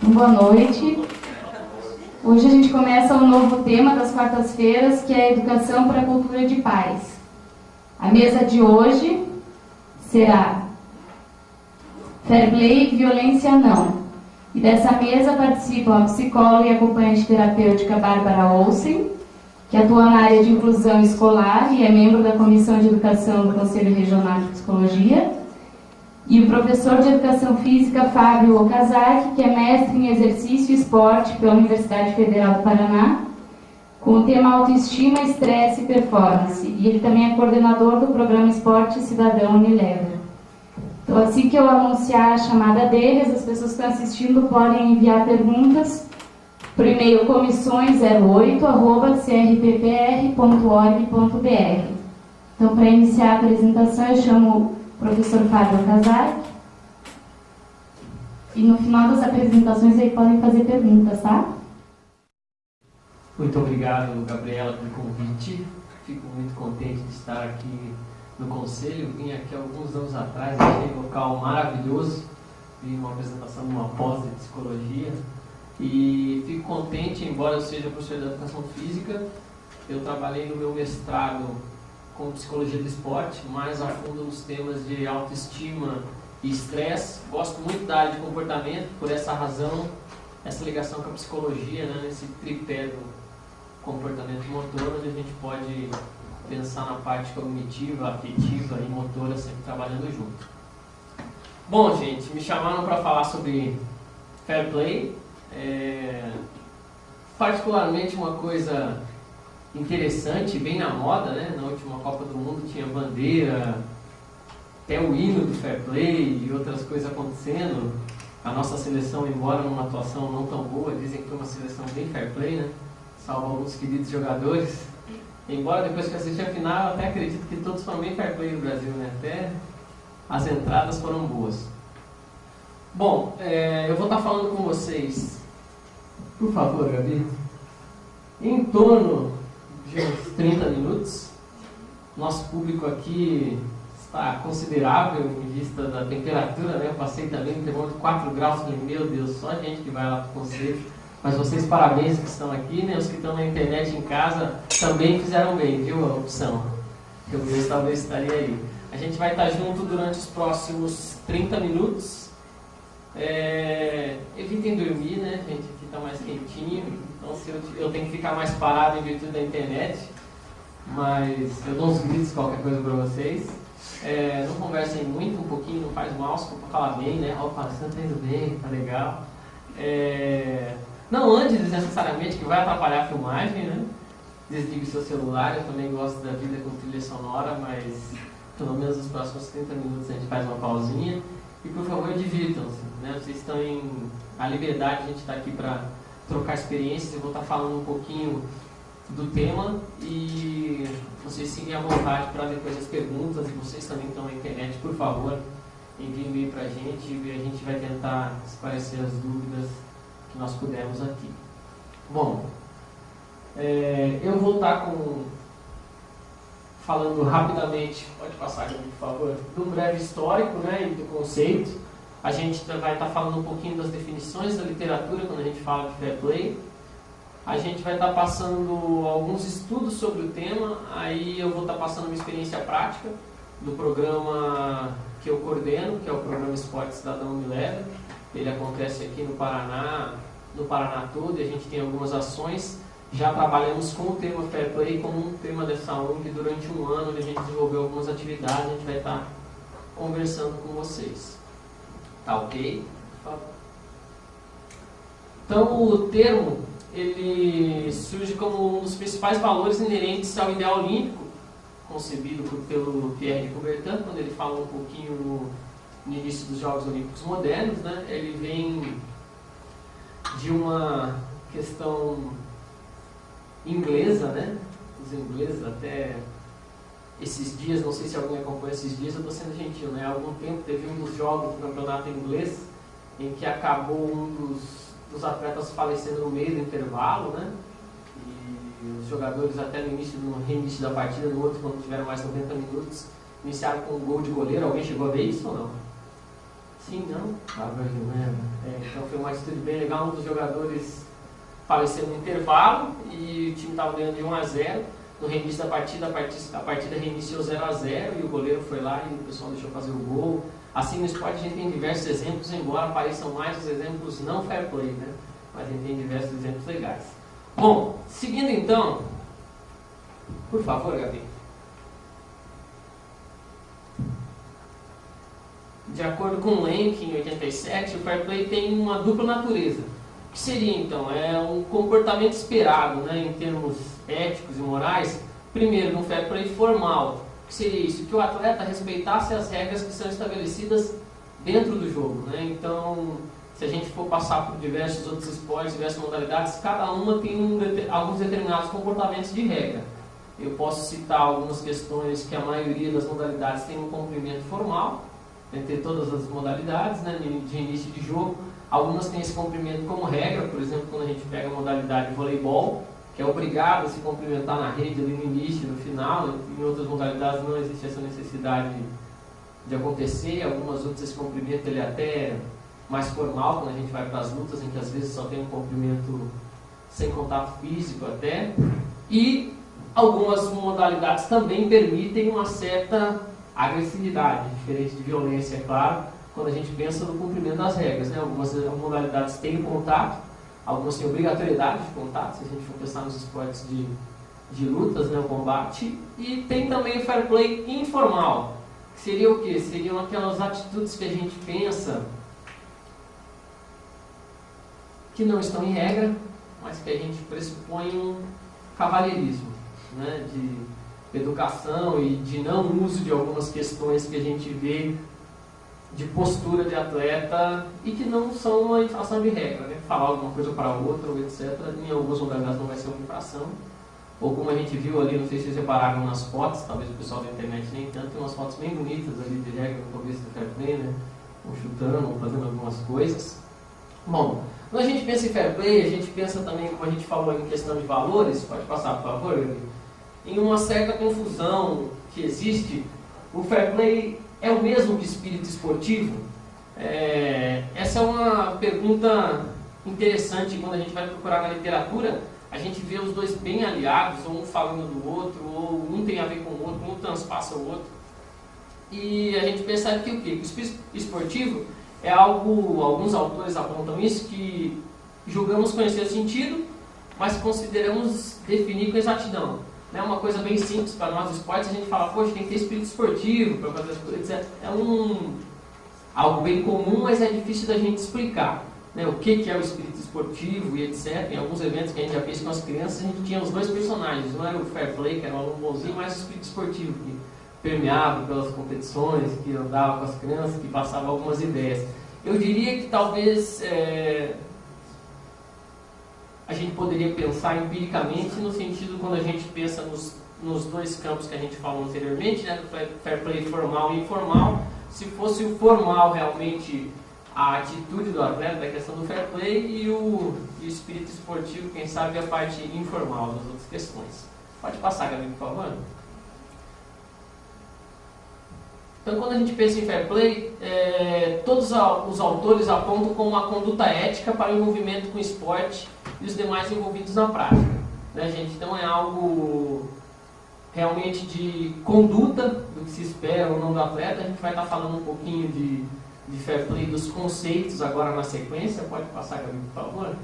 Boa noite. Hoje a gente começa um novo tema das quartas-feiras, que é a educação para a cultura de paz. A mesa de hoje será Fair Play, Violência Não. E dessa mesa participam a psicóloga e acompanhante terapêutica Bárbara Olsen, que atua na área de inclusão escolar e é membro da Comissão de Educação do Conselho Regional de Psicologia, e o professor de Educação Física Fábio Okazaki, que é mestre em Exercício e Esporte pela Universidade Federal do Paraná, com o tema Autoestima, Estresse e Performance, e ele também é coordenador do programa Esporte Cidadão Unilever. Então, assim que eu anunciar a chamada deles, as pessoas que estão assistindo podem enviar perguntas por e-mail comissões08@crppr.org.br. Então, para iniciar a apresentação, eu chamo o professor Fábio Okazaki. E no final das apresentações aí podem fazer perguntas, tá? Muito obrigado, Gabriela, pelo convite. Fico muito contente de estar aqui no Conselho. Vim aqui alguns anos atrás, achei um local maravilhoso. Vi uma apresentação de uma pós de psicologia. E fico contente, embora eu seja professor de Educação Física, eu trabalhei no meu mestrado com Psicologia do Esporte, mais a fundo nos temas de autoestima e estresse. Gosto muito da área de comportamento, por essa razão, essa ligação com a psicologia, né, nesse tripé do comportamento motor, onde a gente pode pensar na parte cognitiva, afetiva e motora, sempre trabalhando junto. Bom, gente, me chamaram para falar sobre Fair Play. Particularmente uma coisa interessante, bem na moda, né? Na última Copa do Mundo tinha bandeira, até o hino do Fair Play e outras coisas acontecendo. A nossa seleção, embora numa atuação não tão boa, dizem que foi uma seleção bem Fair Play, né? Salvo alguns queridos jogadores. Embora depois que eu assisti a final, eu até acredito que todos foram bem Fair Play no Brasil, né? Até as entradas foram boas. Bom, eu vou estar falando com vocês, por favor, Gabi, em torno de uns 30 minutos. Nosso público aqui está considerável em vista da temperatura, né? Eu passei também no termômetro 4 graus, falei, meu Deus, só gente que vai lá para o conselho. Mas vocês, parabéns que estão aqui, né? Os que estão na internet em casa também fizeram bem, viu? A opção. Eu talvez estaria aí. A gente vai estar junto durante os próximos 30 minutos. Evitem dormir, né, gente? Aqui está mais quentinho. Então, se eu tenho que ficar mais parado em virtude da internet. Mas eu dou uns gritos, qualquer coisa para vocês. Não conversem muito, um pouquinho, não faz mal, se for para falar bem, né? Opa, você está indo bem, tá legal. Não ande desnecessariamente, que vai atrapalhar a filmagem, né? Desligue o seu celular. Eu também gosto da vida com trilha sonora, mas pelo menos nos próximos 30 minutos a gente faz uma pausinha. E por favor, divirtam-se, né? Vocês estão à liberdade, a gente está aqui para trocar experiências. Eu vou estar falando um pouquinho do tema e vocês seguem à vontade para depois as perguntas. E vocês também estão na internet, por favor, enviem e-mail para a gente e a gente vai tentar esclarecer as dúvidas que nós pudermos aqui. Bom, eu vou estar falando rapidamente, pode passar aqui, por favor, de um breve histórico, né, e do conceito. A gente vai estar falando um pouquinho das definições da literatura quando a gente fala de Fair Play. A gente vai estar passando alguns estudos sobre o tema, aí eu vou estar passando uma experiência prática do programa que eu coordeno, que é o programa Esporte Cidadão Unilever. Ele acontece aqui no Paraná todo, e a gente tem algumas ações. Já trabalhamos com o tema Fair Play como um tema dessa ONG durante um ano, onde a gente desenvolveu algumas atividades, a gente vai estar conversando com vocês. Tá ok? Então, o termo, ele surge como um dos principais valores inerentes ao ideal olímpico, concebido pelo Pierre de Coubertin, quando ele fala um pouquinho no início dos Jogos Olímpicos Modernos, né? Ele vem de uma questão inglesa, né? Os ingleses até esses dias, não sei se alguém acompanha esses dias, eu estou sendo gentil, né? Há algum tempo teve um dos jogos do campeonato inglês em que acabou um dos atletas falecendo no meio do intervalo, né? E os jogadores até no reinício da partida, no outro, quando tiveram mais 90 minutos, iniciaram com um gol de goleiro. Alguém chegou a ver isso ou não? Sim, não? Então foi uma atitude bem legal. Um dos jogadores faleceu no intervalo e o time estava ganhando de 1-0. No reinício da partida, a partida reiniciou 0-0 e o goleiro foi lá e o pessoal deixou fazer o gol. Assim, no esporte a gente tem diversos exemplos, embora pareçam mais os exemplos não fair play, né? Mas a gente tem diversos exemplos legais. Bom, seguindo então, por favor, Gabi. De acordo com o Lenk, em 87, o fair play tem uma dupla natureza. O que seria então? É um comportamento esperado, né, em termos éticos e morais. Primeiro, no fair play formal. O que seria isso? Que o atleta respeitasse as regras que são estabelecidas dentro do jogo, né? Então, se a gente for passar por diversos outros esportes, diversas modalidades, cada uma tem alguns determinados comportamentos de regra. Eu posso citar algumas questões que a maioria das modalidades tem um cumprimento formal, entre todas as modalidades, né, de início de jogo. Algumas têm esse cumprimento como regra, por exemplo, quando a gente pega a modalidade de voleibol, que é obrigado a se cumprimentar na rede ali no início e no final. Em outras modalidades não existe essa necessidade de acontecer. Algumas outras esse cumprimento ele é até mais formal, quando a gente vai para as lutas, em que às vezes só tem um cumprimento sem contato físico até. E algumas modalidades também permitem uma certa agressividade, diferente de violência, é claro, quando a gente pensa no cumprimento das regras, né? Algumas modalidades têm contato, algumas têm obrigatoriedade de contato, se a gente for pensar nos esportes de lutas, né, o combate, e tem também o fair play informal, que seria o quê? Seriam aquelas atitudes que a gente pensa que não estão em regra, mas que a gente pressupõe um cavalheirismo, né, de educação e de não uso de algumas questões que a gente vê de postura de atleta e que não são uma infração de regra, né? Falar alguma coisa para outra, ou etc. Em algumas modalidades não vai ser uma infração. Ou como a gente viu ali, não sei se vocês repararam nas fotos, talvez o pessoal da internet nem tanto, tem umas fotos bem bonitas ali de regra no começo do fair play, né? Ou chutando, ou fazendo algumas coisas. Bom, quando a gente pensa em fair play, a gente pensa também, como a gente falou em questão de valores, pode passar por favor, Gabi? Em uma certa confusão que existe. O fair play é o mesmo que espírito esportivo? Essa é uma pergunta interessante. Quando a gente vai procurar na literatura, a gente vê os dois bem aliados, ou um falando do outro, ou um tem a ver com o outro, um transpassa o outro. E a gente pensa que o quê? O espírito esportivo é algo, alguns autores apontam isso, que julgamos conhecer o sentido, mas consideramos definir com exatidão. É uma coisa bem simples para nós esportes, a gente fala, poxa, tem que ter espírito esportivo para fazer as coisas, etc. É algo bem comum, mas é difícil da gente explicar, né, o que é o espírito esportivo e etc. Em alguns eventos que a gente já fez com as crianças, a gente tinha os dois personagens, não era o fair play, que era um aluno bonzinho, mas o espírito esportivo, que permeava pelas competições, que andava com as crianças, que passava algumas ideias. Eu diria que talvez a gente poderia pensar empiricamente no sentido quando a gente pensa nos dois campos que a gente falou anteriormente, né, do fair play formal e informal. Se fosse o formal realmente a atitude do atleta, da questão do fair play, e o espírito esportivo, quem sabe, a parte informal das outras questões. Pode passar, Gabi, por favor. Então, quando a gente pensa em fair play, todos os autores apontam como uma conduta ética para o envolvimento com o esporte e os demais envolvidos na prática, né, gente? Então é algo realmente de conduta do que se espera ou não do atleta. A gente vai estar falando um pouquinho de fair play, dos conceitos agora na sequência. Pode passar, Gabi, por favor.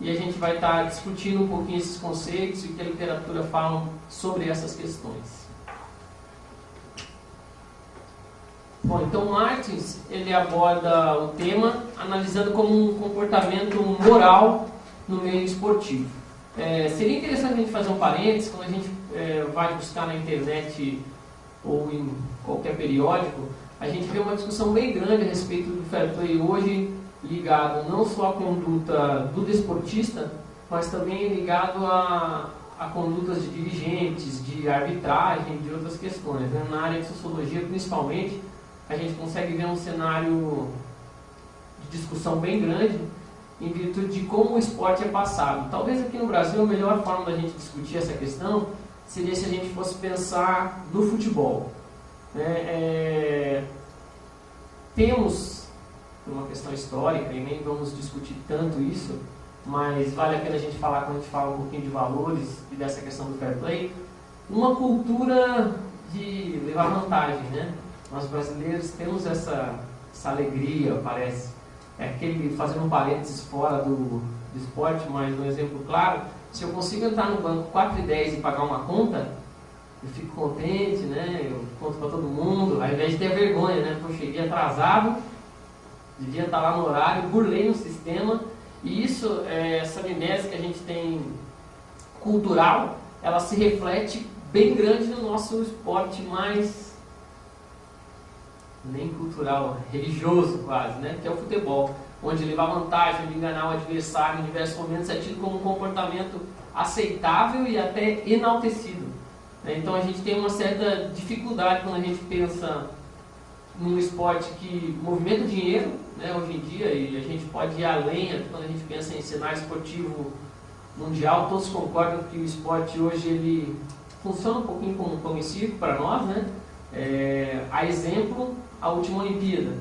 E a gente vai estar discutindo um pouquinho esses conceitos e o que a literatura fala sobre essas questões. Bom, então Martins, ele aborda o tema analisando como um comportamento moral no meio esportivo. Seria interessante a gente fazer um parênteses, quando a gente vai buscar na internet ou em qualquer periódico, a gente vê uma discussão bem grande a respeito do fair play hoje, ligado não só à conduta do desportista, mas também ligado a condutas de dirigentes, de arbitragem, de outras questões, né? Na área de sociologia, principalmente, a gente consegue ver um cenário de discussão bem grande em virtude de como o esporte é passado. Talvez aqui no Brasil a melhor forma da gente discutir essa questão seria se a gente fosse pensar no futebol, né? Temos por uma questão histórica, e nem vamos discutir tanto isso, mas vale a pena a gente falar quando a gente fala um pouquinho de valores e dessa questão do fair play, uma cultura de levar vantagem, né? Nós brasileiros temos essa alegria, parece. É aquele, fazendo um parênteses fora do esporte, mas um exemplo claro, se eu consigo entrar no banco 4h10 e pagar uma conta, eu fico contente, né? Eu conto para todo mundo, ao invés de ter vergonha, né? Porque eu cheguei atrasado, devia estar lá no horário, burlei no sistema, e isso, essa amnésia que a gente tem cultural, ela se reflete bem grande no nosso esporte mais, nem cultural, religioso quase, né? Que é o futebol, onde levar vantagem, onde enganar o adversário em diversos momentos é tido como um comportamento aceitável e até enaltecido. Então a gente tem uma certa dificuldade quando a gente pensa num esporte que movimenta dinheiro, né, hoje em dia, e a gente pode ir além, quando a gente pensa em cenário esportivo mundial, todos concordam que o esporte hoje ele funciona um pouquinho como um circo para nós, né? A exemplo, a última Olimpíada.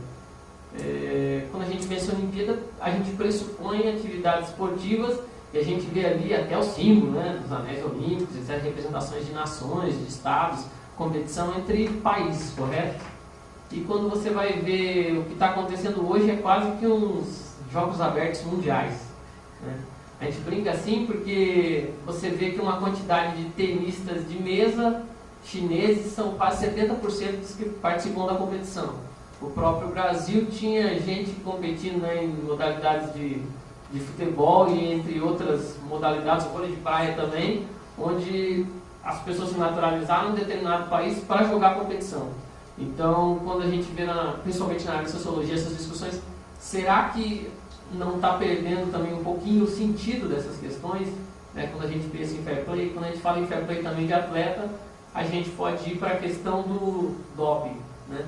Quando a gente pensa em Olimpíada, a gente pressupõe atividades esportivas e a gente vê ali até o símbolo, né, dos anéis olímpicos, etc., representações de nações, de estados, competição entre países, correto? E quando você vai ver o que está acontecendo hoje, é quase que uns jogos abertos mundiais, né? A gente brinca assim porque você vê que uma quantidade de tenistas de mesa chineses são quase 70% dos que participam da competição. O próprio Brasil tinha gente competindo, né, em modalidades de futebol e entre outras modalidades, vôlei de praia também, onde as pessoas se naturalizaram em um determinado país para jogar a competição. Então, quando a gente vê, principalmente na área de sociologia, essas discussões, será que não está perdendo também um pouquinho o sentido dessas questões, né? Quando a gente pensa em fair play, quando a gente fala em fair play também de atleta, a gente pode ir para a questão do doping, né?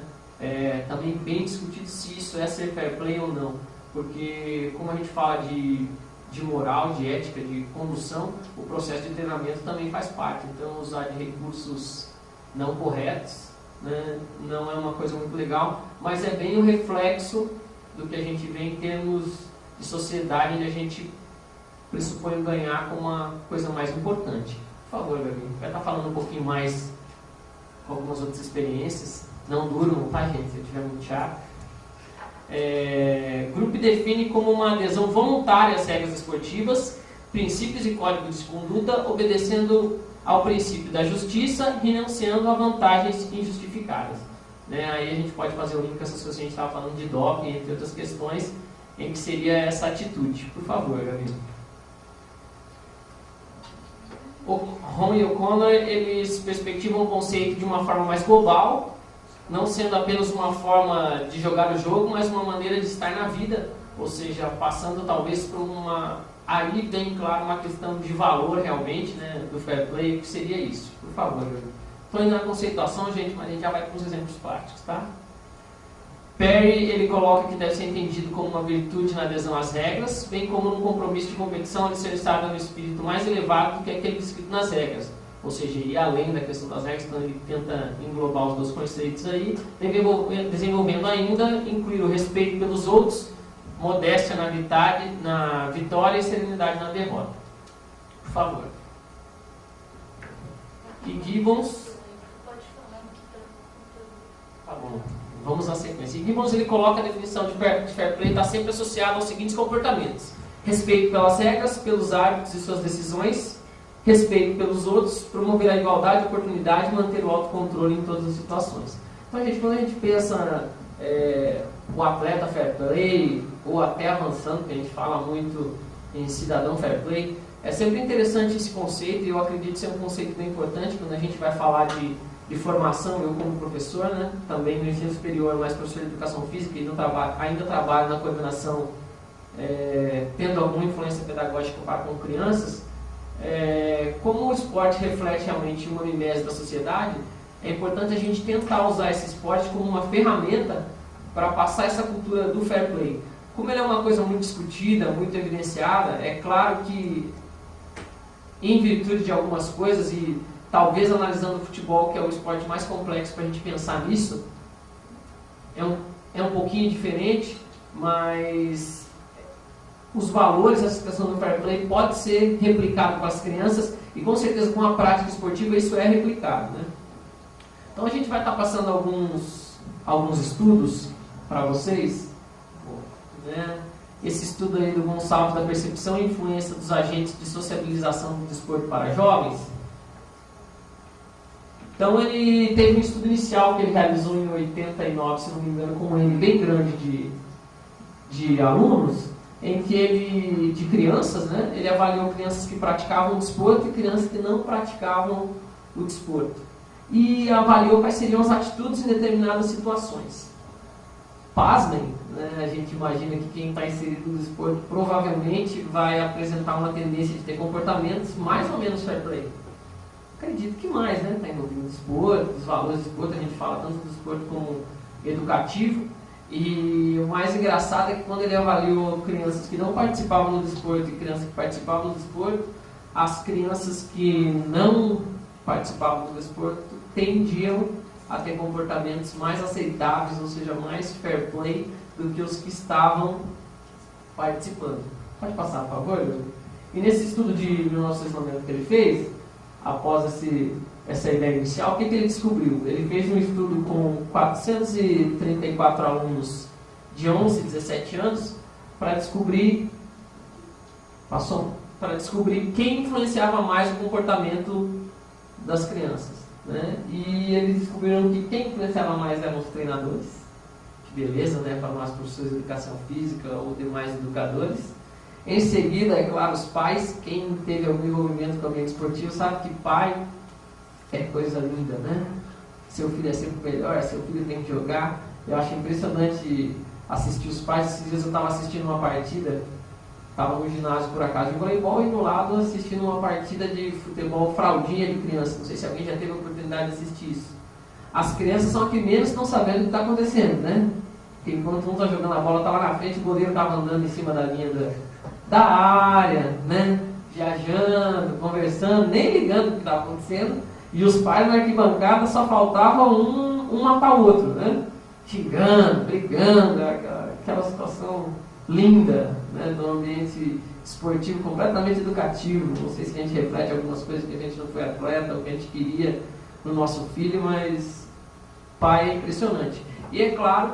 Também bem discutido se isso é ser fair play ou não, porque como a gente fala de moral, de ética, de condução, o processo de treinamento também faz parte. Então, usar de recursos não corretos, né, não é uma coisa muito legal, mas é bem o reflexo do que a gente vê em termos de sociedade, onde a gente pressupõe ganhar como uma coisa mais importante. Por favor, Gabi, vai estar falando um pouquinho mais com algumas outras experiências. Não durmam, tá, gente? Se eu estiver muito chato. Grupo define como uma adesão voluntária às regras esportivas, princípios e códigos de conduta, obedecendo ao princípio da justiça, renunciando a vantagens injustificadas. Aí a gente pode fazer o link com essas coisas que a gente estava falando de doping, entre outras questões, em que seria essa atitude. Por favor, Gabi. O Ron e O'Connor, eles perspectivam o conceito de uma forma mais global, não sendo apenas uma forma de jogar o jogo, mas uma maneira de estar na vida, ou seja, passando talvez por aí bem claro uma questão de valor realmente, né, do fair play, que seria isso. Por favor, estou indo na conceituação, gente, mas a gente já vai com os exemplos práticos, tá? Perry, ele coloca que deve ser entendido como uma virtude na adesão às regras, bem como num compromisso de competição de ser estado no espírito mais elevado do que aquele descrito nas regras. Ou seja, ir além da questão das regras, quando ele tenta englobar os dois conceitos aí, desenvolvendo ainda, incluir o respeito pelos outros, modéstia na vitória e serenidade na derrota. Por favor. E Gibbons... Tá bom, vamos à sequência. E Gibbons, ele coloca a definição de fair play está sempre associada aos seguintes comportamentos: respeito pelas regras, pelos árbitros e suas decisões, respeito pelos outros, promover a igualdade de oportunidade e manter o autocontrole em todas as situações. Então, gente, quando a gente pensa o atleta fair play, ou até avançando, que a gente fala muito em cidadão fair play, é sempre interessante esse conceito, e eu acredito ser um conceito bem importante quando a gente vai falar de formação. Eu como professor, né, também no ensino superior, mais professor de educação física, e ainda trabalho na coordenação, tendo alguma influência pedagógica para com crianças. Como o esporte reflete realmente uma amnésia da sociedade, é importante a gente tentar usar esse esporte como uma ferramenta para passar essa cultura do fair play. Como ele é uma coisa muito discutida, muito evidenciada, é claro que, em virtude de algumas coisas, e talvez analisando o futebol, que é o esporte mais complexo para a gente pensar nisso, é um pouquinho diferente, mas os valores, essa questão do fair play pode ser replicado para as crianças e com certeza com a prática esportiva isso é replicado, né? Então a gente vai estar passando alguns estudos para vocês, né? Esse estudo aí do Gonçalves da percepção e influência dos agentes de sociabilização do desporto para jovens. Então ele teve um estudo inicial que ele realizou em 89, se não me engano, com um N bem grande de alunos, em que ele, de crianças, né, ele avaliou crianças que praticavam o desporto e crianças que não praticavam o desporto. E avaliou quais seriam as atitudes em determinadas situações. Pasmem, né, a gente imagina que quem está inserido no desporto provavelmente vai apresentar uma tendência de ter comportamentos mais ou menos fair play. Acredito que mais, né? Está envolvido no desporto, os valores do desporto, a gente fala tanto do desporto como educativo. E o mais engraçado é que quando ele avaliou crianças que não participavam do desporto e crianças que participavam do desporto, as crianças que não participavam do desporto tendiam a ter comportamentos mais aceitáveis, ou seja, mais fair play do que os que estavam participando. Pode passar, por favor? E nesse estudo de 1990 que ele fez, após essa ideia inicial, o que ele descobriu? Ele fez um estudo com 434 alunos de 11 e 17 anos para descobrir quem influenciava mais o comportamento das crianças, né? E eles descobriram que quem influenciava mais eram os treinadores de beleza, né, para nós professores de educação física ou demais educadores. Em seguida, é claro, os pais. Quem teve algum envolvimento com o ambiente esportivo sabe que pai é coisa linda, né? Seu filho é sempre melhor, seu filho tem que jogar. Eu acho impressionante assistir os pais. Esses dias eu estava assistindo uma partida, estava no ginásio por acaso de voleibol e do lado assistindo uma partida de futebol fraldinha de criança. Não sei se alguém já teve a oportunidade de assistir isso. As crianças são as que menos estão sabendo o que está acontecendo, né? Porque enquanto um está jogando a bola, estava na frente, o goleiro estava andando em cima da linha da área, né? Viajando, conversando, nem ligando o que estava acontecendo. E os pais na arquibancada só faltava um matar o outro, né? Xingando, brigando, aquela situação linda, né? Do ambiente esportivo completamente educativo. Não sei se a gente reflete algumas coisas que a gente não foi atleta, ou que a gente queria no nosso filho, mas pai é impressionante. E é claro,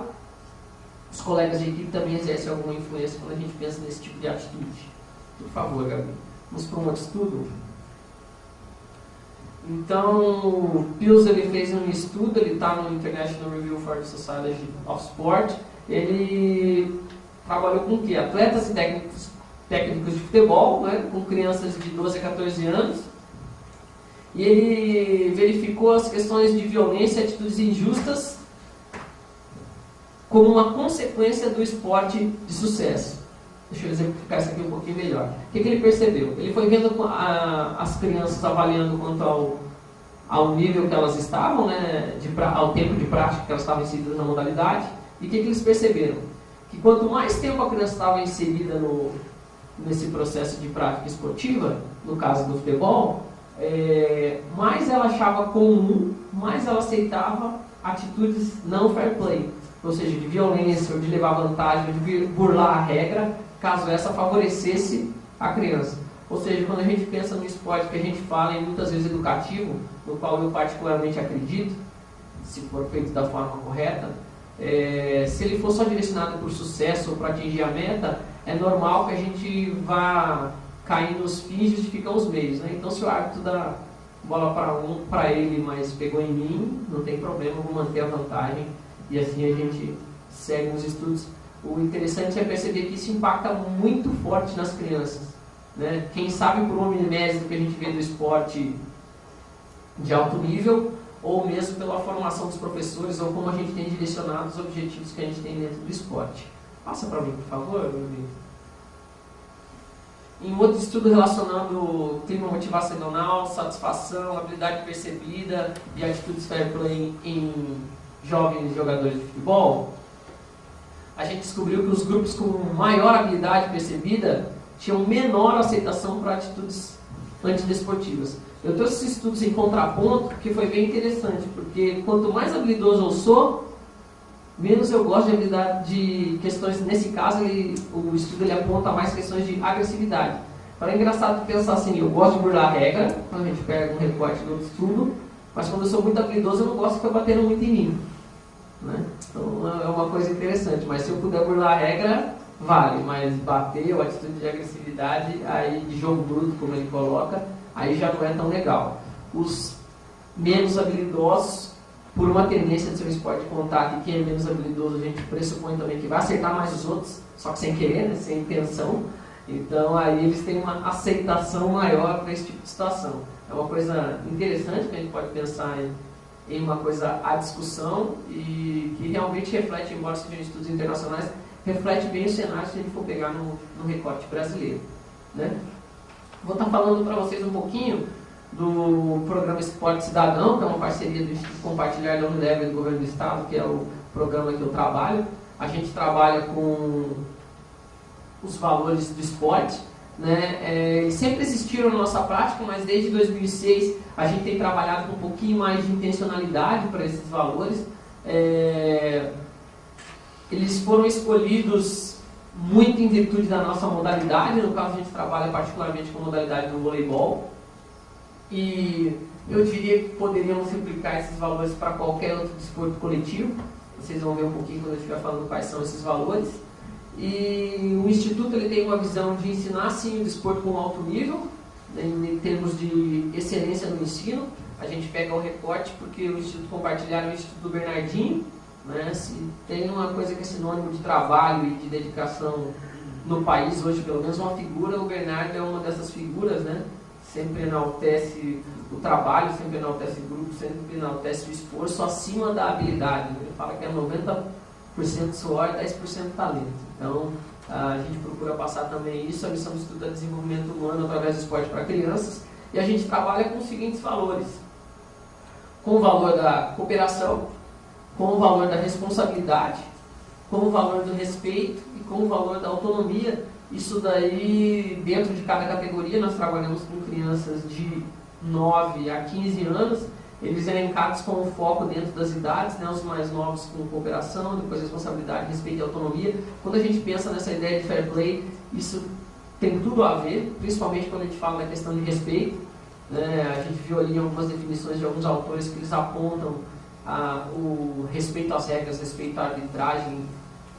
os colegas de equipe também exercem alguma influência quando a gente pensa nesse tipo de atitude. Por favor, Gabi, vamos para um outro estudo. Então, o Pius ele fez um estudo, ele está no International Review for the Society of Sport. Ele trabalhou com o quê? Atletas e técnicos de futebol, né, com crianças de 12 a 14 anos. E ele verificou as questões de violência e atitudes injustas como uma consequência do esporte de sucesso. Deixa eu exemplificar isso aqui um pouquinho melhor. O que ele percebeu? Ele foi vendo as crianças avaliando quanto ao nível que elas estavam, né, ao tempo de prática que elas estavam inseridas na modalidade. E o que eles perceberam? Que quanto mais tempo a criança estava inserida nesse processo de prática esportiva, no caso do futebol, mais ela achava comum, mais ela aceitava atitudes não fair play. Ou seja, de violência, ou de levar vantagem, ou de burlar a regra, caso essa favorecesse a criança. Ou seja, quando a gente pensa no esporte que a gente fala em muitas vezes educativo, no qual eu particularmente acredito, se for feito da forma correta, se ele for só direcionado por sucesso ou para atingir a meta, é normal que a gente vá cair nos fins e justificar os meios, né? Então, se o árbitro dá bola para ele, mas pegou em mim, não tem problema, vou manter a vantagem. E assim a gente segue nos estudos. O interessante é perceber que isso impacta muito forte nas crianças, né? Quem sabe por uma mimésis do que a gente vê do esporte de alto nível, ou mesmo pela formação dos professores, ou como a gente tem direcionado os objetivos que a gente tem dentro do esporte. Passa para mim, por favor, meu amigo. Em outro estudo relacionando clima motivacional, satisfação, habilidade percebida e atitudes fair play em jovens jogadores de futebol, a gente descobriu que os grupos com maior habilidade percebida tinham menor aceitação para atitudes antidesportivas. Eu trouxe esses estudos em contraponto porque foi bem interessante, porque quanto mais habilidoso eu sou, menos eu gosto de habilidade de questões. Nesse caso, o estudo ele aponta mais questões de agressividade. Então é engraçado pensar assim, eu gosto de burlar a regra, quando a gente pega um recorte do estudo, mas quando eu sou muito habilidoso, eu não gosto de ficar batendo muito em mim. Né? Então é uma coisa interessante, mas se eu puder burlar a regra, vale, mas bater ou atitude de agressividade, aí de jogo bruto, como ele coloca, aí já não é tão legal. Os menos habilidosos, por uma tendência de ser um esporte de contato, e quem é menos habilidoso a gente pressupõe também que vai acertar mais os outros, só que sem querer, né? Sem intenção. Então aí eles têm uma aceitação maior para esse tipo de situação. É uma coisa interessante que a gente pode pensar em uma coisa à discussão e que realmente reflete, embora sejam estudos internacionais, reflete bem o cenário se a gente for pegar no recorte brasileiro. Né? Vou estar falando para vocês um pouquinho do programa Esporte Cidadão, que é uma parceria do Instituto Compartilhar da Unilever e do Governo do Estado, que é o programa que eu trabalho. A gente trabalha com os valores do esporte, né? Sempre existiram na nossa prática, mas desde 2006 a gente tem trabalhado com um pouquinho mais de intencionalidade para esses valores. Eles foram escolhidos muito em virtude da nossa modalidade. No caso, a gente trabalha particularmente com a modalidade do voleibol. E eu diria que poderíamos replicar esses valores para qualquer outro desporto coletivo. Vocês vão ver um pouquinho quando eu estiver falando quais são esses valores. E o Instituto ele tem uma visão de ensinar, sim, o desporto com alto nível, né, em termos de excelência no ensino. A gente pega o recorte porque o Instituto Compartilhar é o Instituto Bernardinho. Né, se tem uma coisa que é sinônimo de trabalho e de dedicação no país hoje, pelo menos uma figura, o Bernardo é uma dessas figuras, né? Sempre enaltece o trabalho, sempre enaltece o grupo, sempre enaltece o esforço acima da habilidade. Né? Ele fala que é 90% suor e 10% talento. Então, a gente procura passar também isso. A missão do Instituto é Desenvolvimento Humano através do esporte para crianças. E a gente trabalha com os seguintes valores. Com o valor da cooperação, com o valor da responsabilidade, com o valor do respeito e com o valor da autonomia. Isso daí, dentro de cada categoria, nós trabalhamos com crianças de 9 a 15 anos, eles elencados com o foco dentro das idades, né, os mais novos com cooperação, depois responsabilidade, respeito e autonomia. Quando a gente pensa nessa ideia de fair play, isso tem tudo a ver, principalmente quando a gente fala da questão de respeito. Né, a gente viu ali algumas definições de alguns autores que eles apontam o respeito às regras, respeito à arbitragem,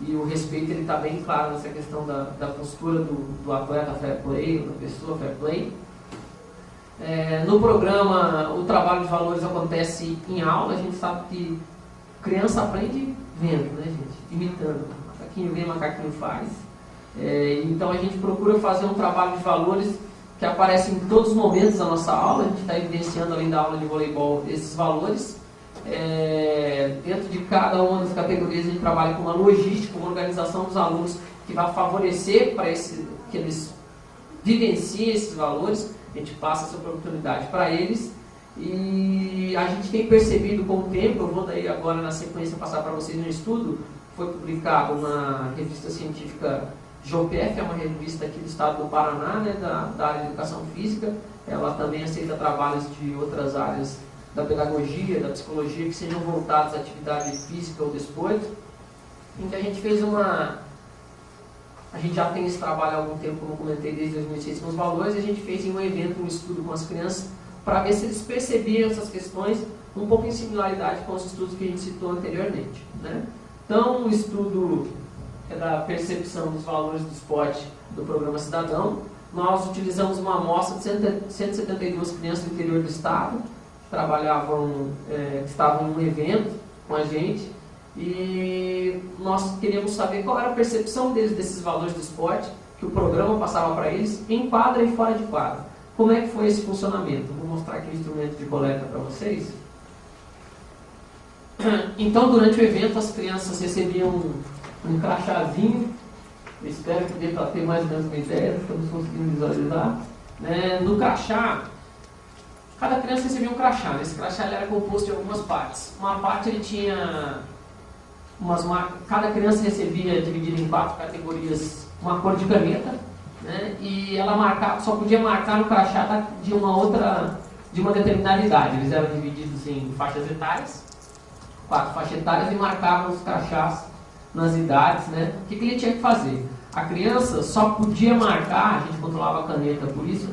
e o respeito ele está bem claro nessa questão da postura do atleta fair play, da pessoa fair play. No programa, o trabalho de valores acontece em aula. A gente sabe que criança aprende vendo, né, gente? Imitando. Macaquinho vê, macaquinho faz. Então a gente procura fazer um trabalho de valores que aparece em todos os momentos da nossa aula. A gente está evidenciando, além da aula de voleibol, esses valores. Dentro de cada uma das categorias a gente trabalha com uma logística, uma organização dos alunos que vai favorecer para que eles vivenciem esses valores. A gente passa essa oportunidade para eles e a gente tem percebido com o tempo. Eu vou daí agora na sequência passar para vocês um estudo. Foi publicado na revista científica GeoPF, é uma revista aqui do estado do Paraná, né, da área de educação física. Ela também aceita trabalhos de outras áreas da pedagogia, da psicologia, que sejam voltados à atividade física ou desporto, em que a gente fez a gente já tem esse trabalho há algum tempo, como eu comentei, desde 2006 com os valores, e a gente fez em um evento, um estudo com as crianças, para ver se eles percebiam essas questões um pouco em similaridade com os estudos que a gente citou anteriormente. Né? Então, o estudo é da percepção dos valores do esporte do Programa Cidadão. Nós utilizamos uma amostra de 172 crianças do interior do estado, que estavam em um evento com a gente, e nós queríamos saber qual era a percepção deles desses valores do esporte que o programa passava para eles em quadra e fora de quadra. Como é que foi esse funcionamento? Vou mostrar aqui o instrumento de coleta para vocês. Então, durante o evento, as crianças recebiam um crachazinho. Eu espero que dê para ter mais ou menos uma ideia, estamos conseguindo visualizar. No crachá, cada criança recebia um crachá. Esse crachá ele era composto de algumas partes. Uma parte ele tinha cada criança recebia, dividido em 4 categorias, uma cor de caneta, né? E ela só podia marcar no crachá de uma determinada idade. Eles eram divididos em faixas etárias, 4 faixas etárias e marcava os crachás nas idades, né? O que ele tinha que fazer? A criança só podia marcar, a gente controlava a caneta por isso,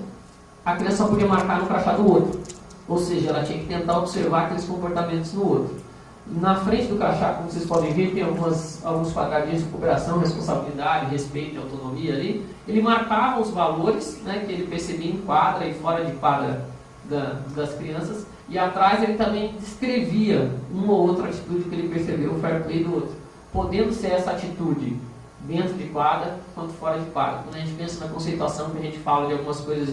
a criança só podia marcar no crachá do outro. Ou seja, ela tinha que tentar observar aqueles comportamentos no outro. Na frente do crachá, como vocês podem ver, tem alguns quadradinhos de cooperação, responsabilidade, respeito e autonomia ali. Ele marcava os valores, né, que ele percebia em quadra e fora de quadra das crianças. E atrás ele também descrevia uma ou outra atitude que ele percebeu, o fair play do outro. Podendo ser essa atitude dentro de quadra quanto fora de quadra. Quando a gente pensa na conceituação, que a gente fala de algumas coisas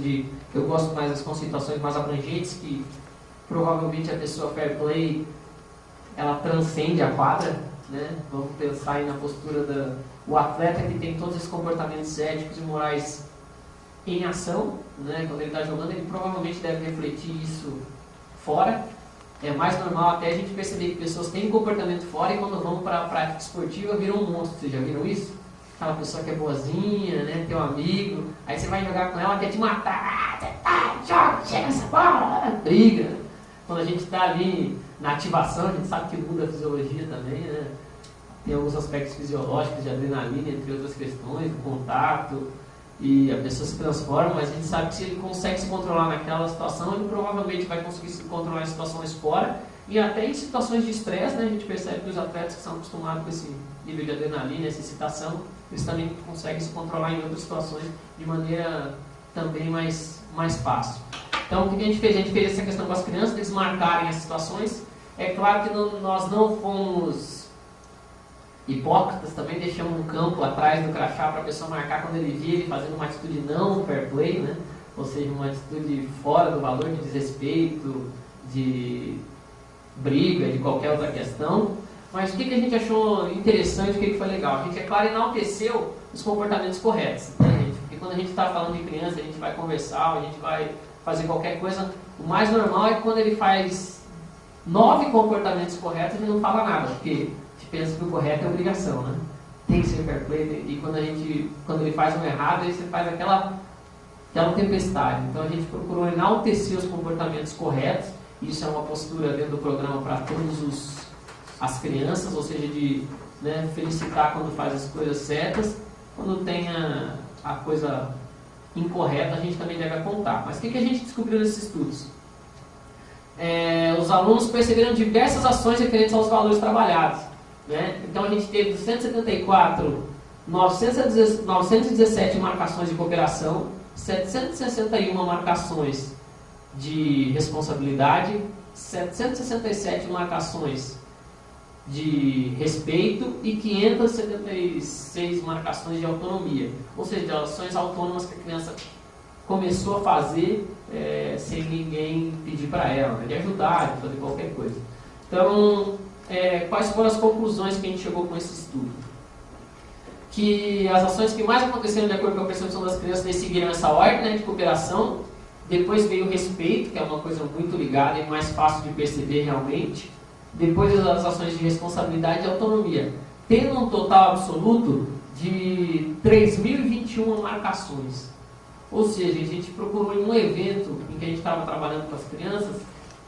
eu gosto mais das conceituações mais abrangentes, que provavelmente a pessoa fair play, ela transcende a quadra, né? Vamos pensar aí na postura o atleta que tem todos esses comportamentos éticos e morais em ação, né? Quando ele está jogando, ele provavelmente deve refletir isso fora. É mais normal até a gente perceber que pessoas têm comportamento fora e quando vão para a prática esportiva viram um monstro. Vocês já viram isso? Aquela pessoa que é boazinha, né? Teu amigo, aí você vai jogar com ela, quer te matar, joga, chega essa bola, briga. Quando a gente está ali na ativação, a gente sabe que muda a fisiologia também, né? Tem alguns aspectos fisiológicos de adrenalina, entre outras questões, do contato, e a pessoa se transforma, mas a gente sabe que se ele consegue se controlar naquela situação, ele provavelmente vai conseguir se controlar em situações fora, e até em situações de estresse, né? A gente percebe que os atletas que são acostumados com esse nível de adrenalina, essa excitação, eles também conseguem se controlar em outras situações de maneira também mais fácil. Então, o que a gente fez? A gente fez essa questão com as crianças, eles marcarem as situações. É claro que nós não fomos hipócritas, também deixamos um campo atrás do crachá para a pessoa marcar quando ele via ele fazendo uma atitude não fair play, né? Ou seja, uma atitude fora do valor, de desrespeito, de briga, de qualquer outra questão. Mas o que a gente achou interessante, o que foi legal? A gente, é claro, enalteceu os comportamentos corretos, né, gente? Porque quando a gente está falando de criança, a gente vai conversar, a gente vai fazer qualquer coisa, o mais normal é que quando ele faz 9 comportamentos corretos, ele não fala nada, porque a gente pensa que o correto é obrigação, né? Tem que ser fair play, e quando ele faz um errado, aí você faz aquela tempestade. Então a gente procurou enaltecer os comportamentos corretos, isso é uma postura dentro do programa para todas as crianças, ou seja, de, né, felicitar quando faz as coisas certas, quando tem a coisa incorreta, a gente também deve apontar. Mas o que a gente descobriu nesses estudos? Os alunos perceberam diversas ações referentes aos valores trabalhados, né? Então a gente teve 274, 917 marcações de cooperação, 761 marcações de responsabilidade, 767 marcações de respeito e 576 marcações de autonomia, ou seja, ações autônomas que a criança começou a fazer sem ninguém pedir para ela, né, de ajudar, de fazer qualquer coisa. Então, quais foram as conclusões que a gente chegou com esse estudo? Que as ações que mais aconteceram de acordo com a percepção das crianças seguiram essa ordem, né, de cooperação. Depois veio o respeito, que é uma coisa muito ligada e mais fácil de perceber realmente. Depois as ações de responsabilidade e autonomia, tendo um total absoluto de 3.021 marcações. Ou seja, a gente procurou em um evento em que a gente estava trabalhando com as crianças,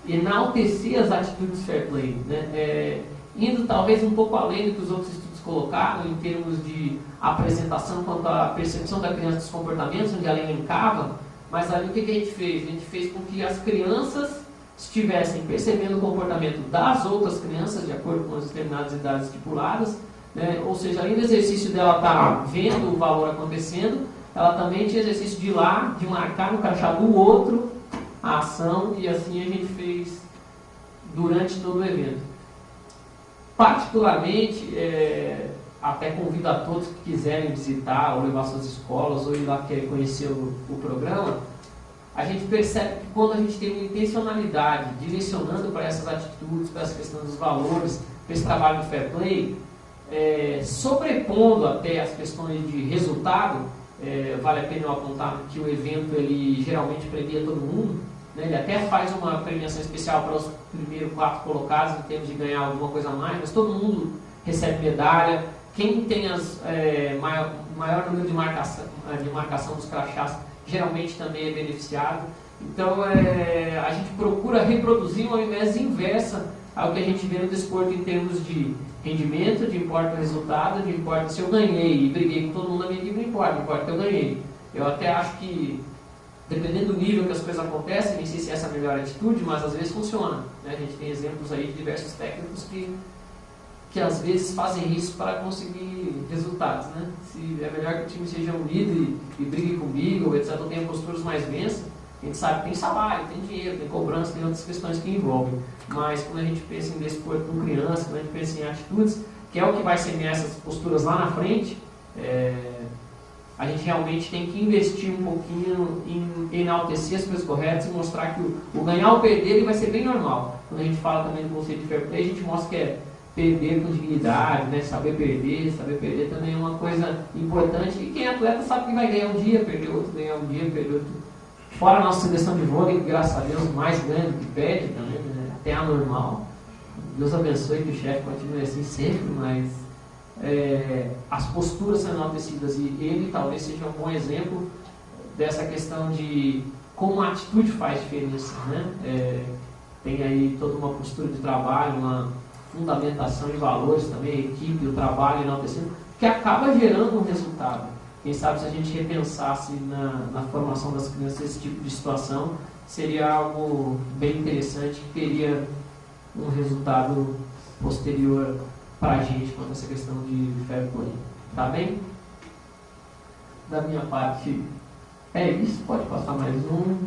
enaltecer as atitudes fair play, né? Indo talvez um pouco além do que os outros estudos colocaram, em termos de apresentação quanto à percepção da criança dos comportamentos, onde ela elencava, mas ali o que a gente fez? A gente fez com que as crianças estivessem percebendo o comportamento das outras crianças, de acordo com as determinadas idades estipuladas, né? Ou seja, além do exercício dela estar vendo o valor acontecendo, ela também tinha exercício de ir lá, de marcar no crachá do outro a ação, e assim a gente fez durante todo o evento. Particularmente, até convido a todos que quiserem visitar ou levar suas escolas ou ir lá querer conhecer o programa, a gente percebe que quando a gente tem uma intencionalidade direcionando para essas atitudes, para essa questão dos valores, para esse trabalho do fair play, sobrepondo até as questões de resultado, vale a pena eu apontar que o evento ele geralmente premia todo mundo, né? Ele até faz uma premiação especial para os primeiros 4 colocados em termos de ganhar alguma coisa a mais, mas todo mundo recebe medalha. Quem tem maior número de marcação dos crachás geralmente também é beneficiado. Então a gente procura reproduzir uma mimese inversa ao que a gente vê no desporto em termos de rendimento, de importa o resultado, de importa se eu ganhei e briguei com todo mundo na minha equipe, não importa que eu ganhei. Eu até acho que, dependendo do nível que as coisas acontecem, nem sei se essa é a melhor atitude, mas às vezes funciona, né? A gente tem exemplos aí de diversos técnicos que às vezes fazem isso para conseguir resultados, né? Se é melhor que o time seja unido e brigue comigo, etc., ou tenha posturas mais densas, a gente sabe que tem salário, tem dinheiro, tem cobrança, tem outras questões que envolvem. Mas quando a gente pensa em desporto com criança, quando a gente pensa em atitudes, que é o que vai semear essas posturas lá na frente, a gente realmente tem que investir um pouquinho em enaltecer as coisas corretas e mostrar que o ganhar ou perder ele vai ser bem normal. Quando a gente fala também do conceito de fair play, a gente mostra que é perder com dignidade, né? Saber perder também é uma coisa importante. E quem é atleta sabe que vai ganhar um dia, perder outro, ganhar um dia, perder outro. Fora a nossa seleção de vôlei, que graças a Deus mais ganha do que perde também, né? Até anormal. Deus abençoe que o chefe continue assim sempre, mas as posturas são enaltecidas e ele talvez seja um bom exemplo dessa questão de como a atitude faz diferença, né? Tem aí toda uma postura de trabalho, uma fundamentação de valores também, a equipe, o trabalho enaltecendo, que acaba gerando um resultado. Quem sabe se a gente repensasse na formação das crianças esse tipo de situação, seria algo bem interessante, que teria um resultado posterior para a gente quanto a essa questão de fair play. Tá bem? Da minha parte, é isso. Pode passar mais um.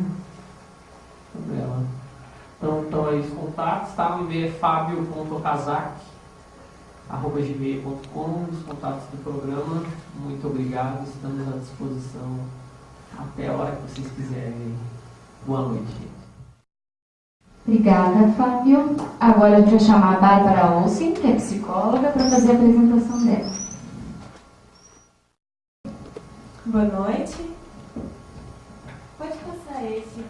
Então aí os contatos, tá? O e-mail é fabio.kazak@gmail.com. Os contatos do programa. Muito obrigado, estamos à disposição até a hora que vocês quiserem. Boa noite, gente. Obrigada, Fábio. Agora a gente vai chamar a Bárbara Olsen, que é psicóloga, para fazer a apresentação dela. Boa noite. Pode passar esse.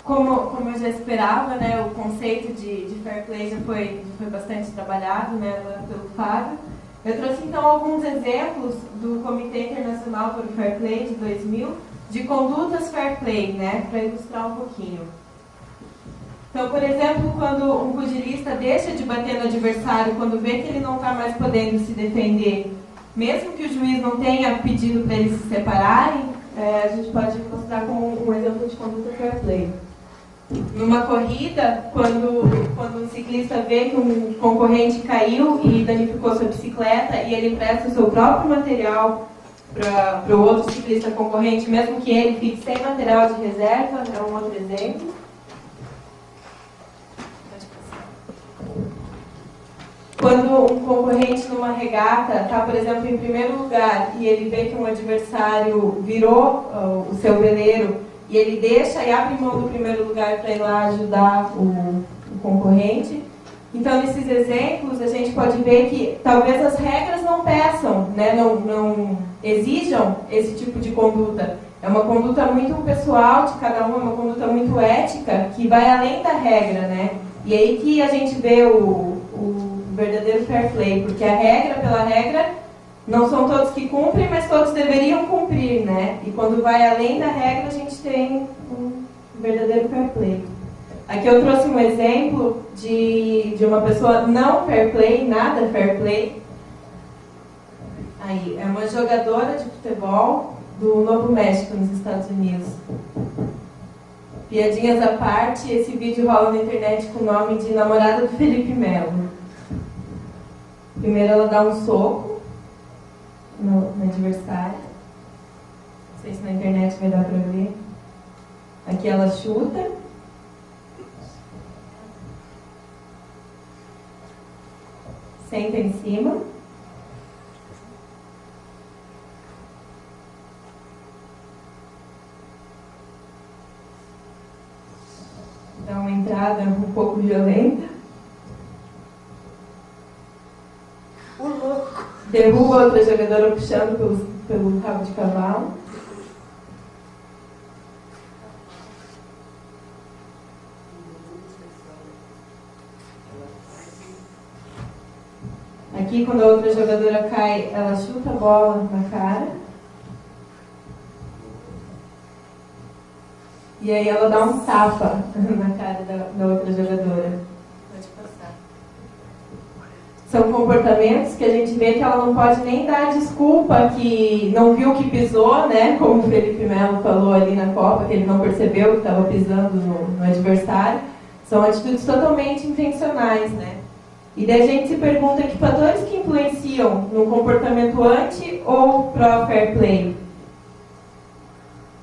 Como eu já esperava, né, o conceito de fair play já foi bastante trabalhado, né, pelo Fábio. Eu trouxe então alguns exemplos do Comitê Internacional para o Fair Play de 2000, de condutas fair play, né, para ilustrar um pouquinho. Então, por exemplo, quando um pugilista deixa de bater no adversário, quando vê que ele não está mais podendo se defender, mesmo que o juiz não tenha pedido para eles se separarem, a gente pode mostrar como um exemplo de conduta fair play. Numa corrida, quando um ciclista vê que um concorrente caiu e danificou sua bicicleta e ele empresta o seu próprio material para o outro ciclista concorrente, mesmo que ele fique sem material de reserva, é um outro exemplo. Quando um concorrente numa regata está, por exemplo, em primeiro lugar e ele vê que um adversário virou o seu veleiro e ele deixa e abre mão do primeiro lugar para ir lá ajudar o concorrente. Então, nesses exemplos, a gente pode ver que talvez as regras não peçam, né, não exijam esse tipo de conduta. É uma conduta muito pessoal de cada um, é uma conduta muito ética, que vai além da regra, né? E aí que a gente vê o verdadeiro fair play, porque a regra pela regra, não são todos que cumprem, mas todos deveriam cumprir, né? E quando vai além da regra, a gente tem um verdadeiro fair play. Aqui eu trouxe um exemplo de uma pessoa não fair play, nada fair play. Aí, é uma jogadora de futebol do Novo México, nos Estados Unidos. Piadinhas à parte, esse vídeo rola na internet com o nome de namorada do Felipe Melo. Primeiro ela dá um soco no adversário. Não sei se na internet vai dar pra ver. Aqui ela chuta. Senta em cima. Dá uma entrada um pouco violenta. Derruba outra jogadora puxando pelo rabo de cavalo. Aqui, quando a outra jogadora cai, ela chuta a bola na cara. e aí ela dá um tapa na cara da outra jogadora. Pode passar. São comportamentos que a gente vê que ela não pode nem dar desculpa que não viu que pisou, né? Como o Felipe Melo falou ali na Copa, que ele não percebeu que estava pisando no adversário. São atitudes totalmente intencionais, né? E daí a gente se pergunta que fatores que influenciam no comportamento anti ou pró-fair play.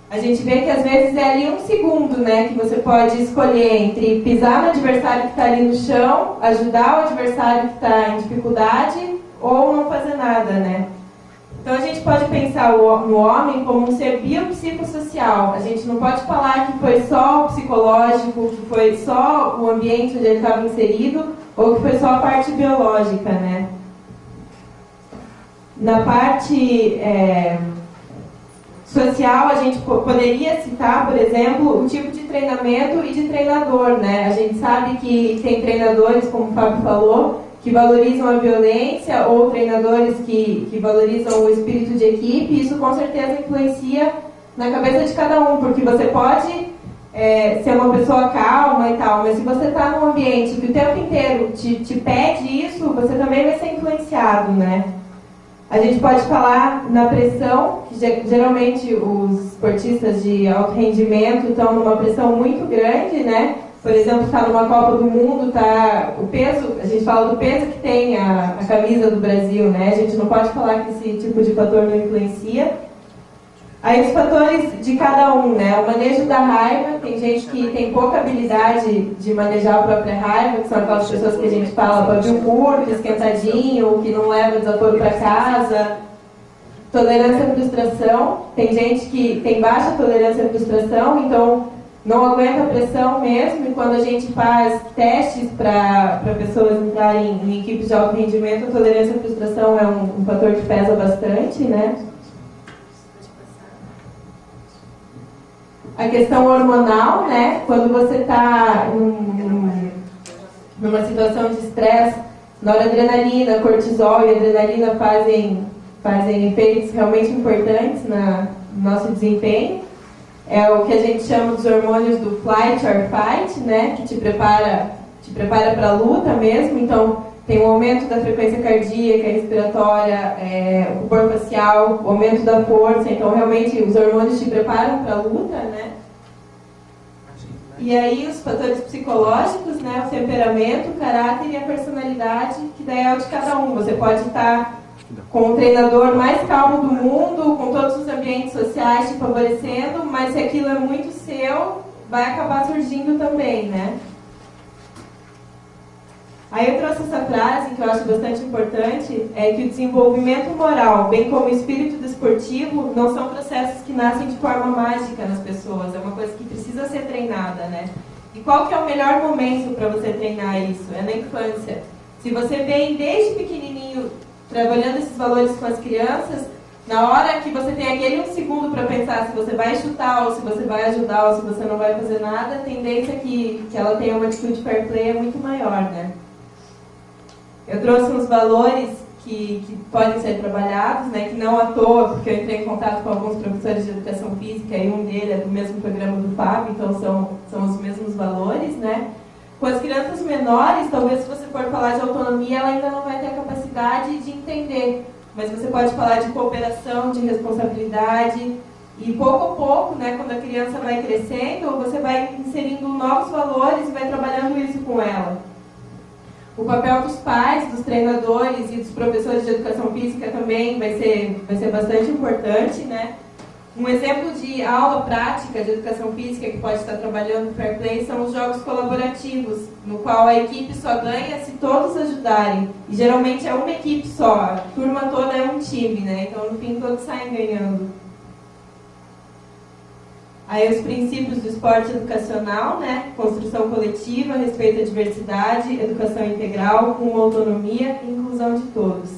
A gente vê que às vezes é ali um segundo, né, que você pode escolher entre pisar no adversário que está ali no chão, ajudar o adversário que está em dificuldade ou não fazer nada, né? Então a gente pode pensar no homem como um ser biopsicossocial. A gente não pode falar que foi só o psicológico, que foi só o ambiente onde ele estava inserido, ou que foi só a parte biológica, né? Na parte social, a gente poderia citar, por exemplo, o tipo de treinamento e de treinador, né? A gente sabe que tem treinadores, como o Fábio falou, que valorizam a violência, ou treinadores que valorizam o espírito de equipe, e isso com certeza influencia na cabeça de cada um, porque você pode ser uma pessoa calma e tal, mas se você está num ambiente que o tempo inteiro te pede isso, você também vai ser influenciado, né? A gente pode falar na pressão, que geralmente os esportistas de alto rendimento estão numa pressão muito grande, né? Por exemplo, está numa Copa do Mundo, o peso, a gente fala do peso que tem a camisa do Brasil, né? A gente não pode falar que esse tipo de fator não influencia. Aí os fatores de cada um, né? O manejo da raiva, tem gente que tem pouca habilidade de manejar a própria raiva, que são aquelas pessoas que a gente fala pavio curto, esquentadinho, que não leva desaforo para casa. Tolerância à frustração, tem gente que tem baixa tolerância à frustração, então não aguenta a pressão mesmo, e quando a gente faz testes para pessoas entrarem em equipes de alto rendimento, a tolerância à frustração é um fator que pesa bastante, né? A questão hormonal, né? Quando você está numa situação de estresse, noradrenalina, cortisol e adrenalina fazem efeitos realmente importantes no nosso desempenho. É o que a gente chama dos hormônios do flight or fight, né? Que te prepara para a luta mesmo. Então, tem o aumento da frequência cardíaca, respiratória, o corpo facial, o aumento da força. Então, realmente, os hormônios te preparam para a luta, né? E aí, os fatores psicológicos, né? O temperamento, o caráter e a personalidade, que daí é o de cada um. Você pode estar com o treinador mais calmo do mundo, com todos os ambientes sociais te favorecendo, mas se aquilo é muito seu, vai acabar surgindo também, né? Aí eu trouxe essa frase que eu acho bastante importante, é que o desenvolvimento moral, bem como o espírito desportivo, não são processos que nascem de forma mágica nas pessoas, é uma coisa que precisa ser treinada, né? E qual que é o melhor momento para você treinar isso? É na infância. Se você vem desde pequenininho trabalhando esses valores com as crianças, na hora que você tem aquele 1 segundo para pensar se você vai chutar, ou se você vai ajudar, ou se você não vai fazer nada, a tendência que ela tenha uma atitude fair play é muito maior, né? Eu trouxe uns valores que podem ser trabalhados, né, que não à toa, porque eu entrei em contato com alguns professores de educação física e um deles é do mesmo programa do Fábio, então são os mesmos valores, né? Com as crianças menores, talvez se você for falar de autonomia, ela ainda não vai ter a capacidade de entender, mas você pode falar de cooperação, de responsabilidade, e pouco a pouco, né, quando a criança vai crescendo, você vai inserindo novos valores e vai trabalhando isso com ela. O papel dos pais, dos treinadores e dos professores de educação física também vai ser bastante importante, né? Um exemplo de aula prática de educação física que pode estar trabalhando fair play são os jogos colaborativos, no qual a equipe só ganha se todos ajudarem. E geralmente é uma equipe só, a turma toda é um time, né? Então no fim todos saem ganhando. Aí os princípios do esporte educacional, né? Construção coletiva, respeito à diversidade, educação integral, com autonomia e inclusão de todos.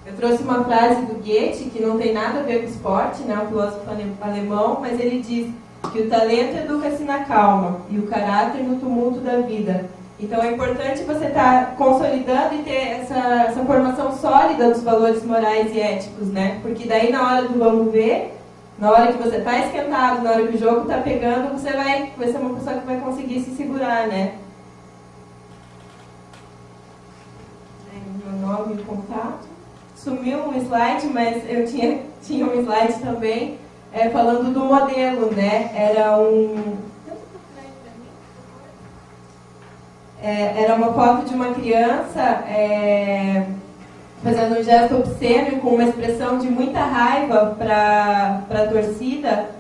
Eu trouxe uma frase do Goethe, que não tem nada a ver com esporte, né? Um filósofo alemão, mas ele diz que o talento educa-se na calma e o caráter no tumulto da vida. Então é importante você estar consolidando e ter essa formação sólida dos valores morais e éticos, né? Porque daí na hora do vamos ver, Na hora que você está esquentado, na hora que o jogo está pegando, você vai ser uma pessoa que vai conseguir se segurar, né? Meu nome e contato. Sumiu um slide, mas eu tinha um slide também falando do modelo, né? Era uma foto de uma criança fazendo um gesto obsceno e com uma expressão de muita raiva para a torcida.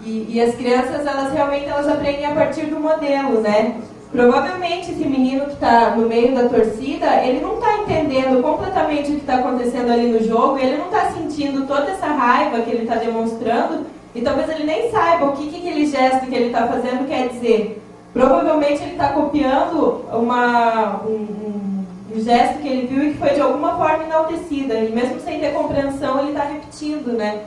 E as crianças, elas aprendem a partir do modelo, né? Provavelmente esse menino que está no meio da torcida, ele não está entendendo completamente o que está acontecendo ali no jogo, ele não está sentindo toda essa raiva que ele está demonstrando, e talvez ele nem saiba o que aquele gesto que ele está fazendo quer dizer. Provavelmente ele está copiando um gesto que ele viu e que foi de alguma forma enaltecida, e mesmo sem ter compreensão, ele está repetindo, né?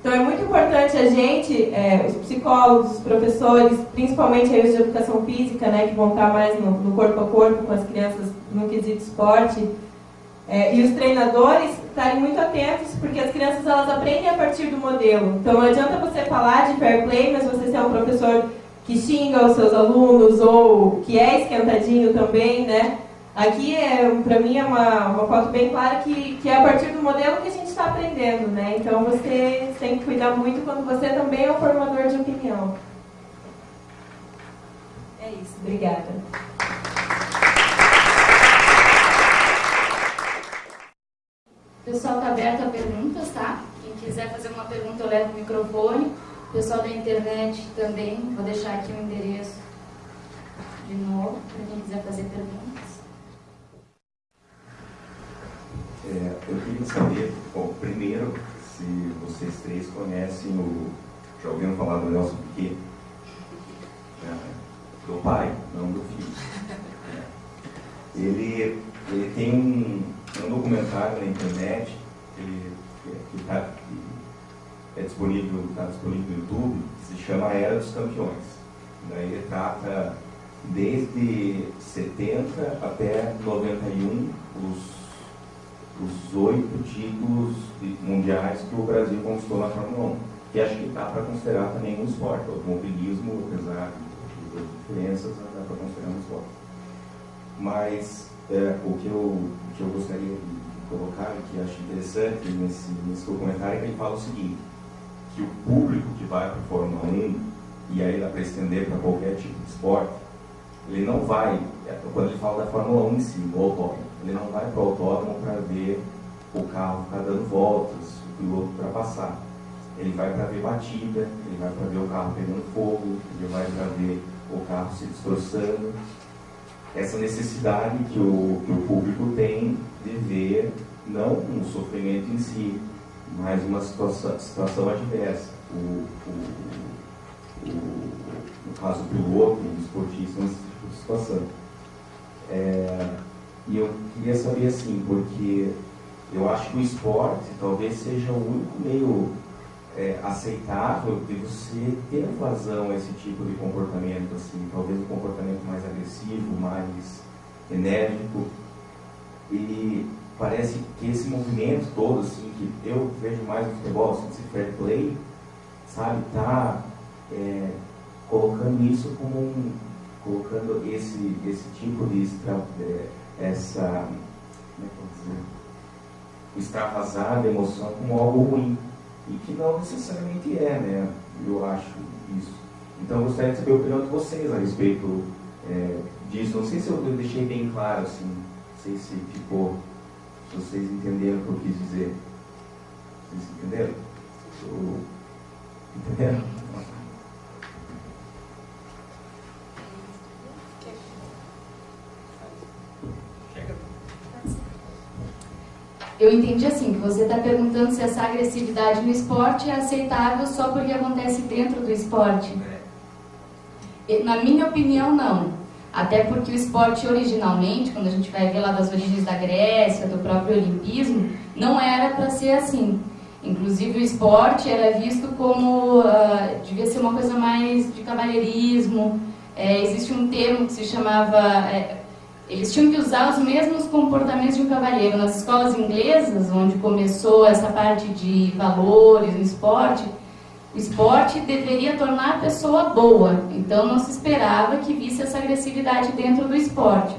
Então é muito importante a gente, os psicólogos, os professores, principalmente aí os de educação física, né, que vão estar mais no corpo a corpo com as crianças no quesito esporte, e os treinadores estarem muito atentos, porque as crianças elas aprendem a partir do modelo. Então não adianta você falar de fair play, mas você ser um professor que xinga os seus alunos ou que é esquentadinho também, né? Aqui, para mim, é uma foto bem clara que é a partir do modelo que a gente está aprendendo, né? Então, você tem que cuidar muito quando você também é um formador de opinião. É isso. Obrigada. O pessoal está aberto a perguntas, tá? Quem quiser fazer uma pergunta, eu levo o microfone. O pessoal da internet também. Vou deixar aqui o endereço de novo, para quem quiser fazer perguntas. Eu queria saber, bom, primeiro, se vocês três conhecem já ouviram falar do Nelson Piquet? Do pai, não do filho. Ele tem um documentário na internet que está disponível no YouTube, que se chama A Era dos Campeões. Daí ele trata desde 70 até 91 os 8 títulos mundiais que o Brasil conquistou na Fórmula 1, que acho que dá para considerar também um esporte. O automobilismo, apesar das diferenças, dá para considerar um esporte. Mas o que eu gostaria de colocar, que acho interessante nesse documentário, é que ele fala o seguinte, que o público que vai para a Fórmula 1, e aí dá para estender para qualquer tipo de esporte, ele não vai, quando ele fala da Fórmula 1 em si, do autódromo, ele não vai para o autódromo para ver o carro ficar dando voltas, o piloto ultrapassar. Ele vai para ver batida, ele vai para ver o carro pegando fogo, ele vai para ver o carro se destroçando. Essa necessidade que o público tem de ver, não um sofrimento em si, mas uma situação adversa. No caso do piloto, do esportista, nesse tipo de situação. E eu queria saber assim, porque eu acho que o esporte talvez seja o único meio aceitável de você ter vazão a esse tipo de comportamento, assim, talvez um comportamento mais agressivo, mais enérgico. E parece que esse movimento todo, assim, que eu vejo mais no futebol, assim, esse fair play, sabe, tá colocando isso como colocando esse tipo de extravasar de emoção como algo ruim, e que não necessariamente é, né? Eu acho isso. Então eu gostaria de saber a opinião de vocês a respeito disso. Não sei se eu deixei bem claro, assim, não sei se ficou, se vocês entenderam o que eu quis dizer. Vocês entenderam? Entenderam? Eu entendi assim, que você está perguntando se essa agressividade no esporte é aceitável só porque acontece dentro do esporte. Na minha opinião, não. Até porque o esporte originalmente, quando a gente vai ver lá das origens da Grécia, do próprio olimpismo, não era para ser assim. Inclusive o esporte era visto como, devia ser uma coisa mais de cavalheirismo. Existe um termo que se chamava... eles tinham que usar os mesmos comportamentos de um cavalheiro. Nas escolas inglesas, onde começou essa parte de valores no esporte, O esporte deveria tornar a pessoa boa, então não se esperava que visse essa agressividade dentro do esporte.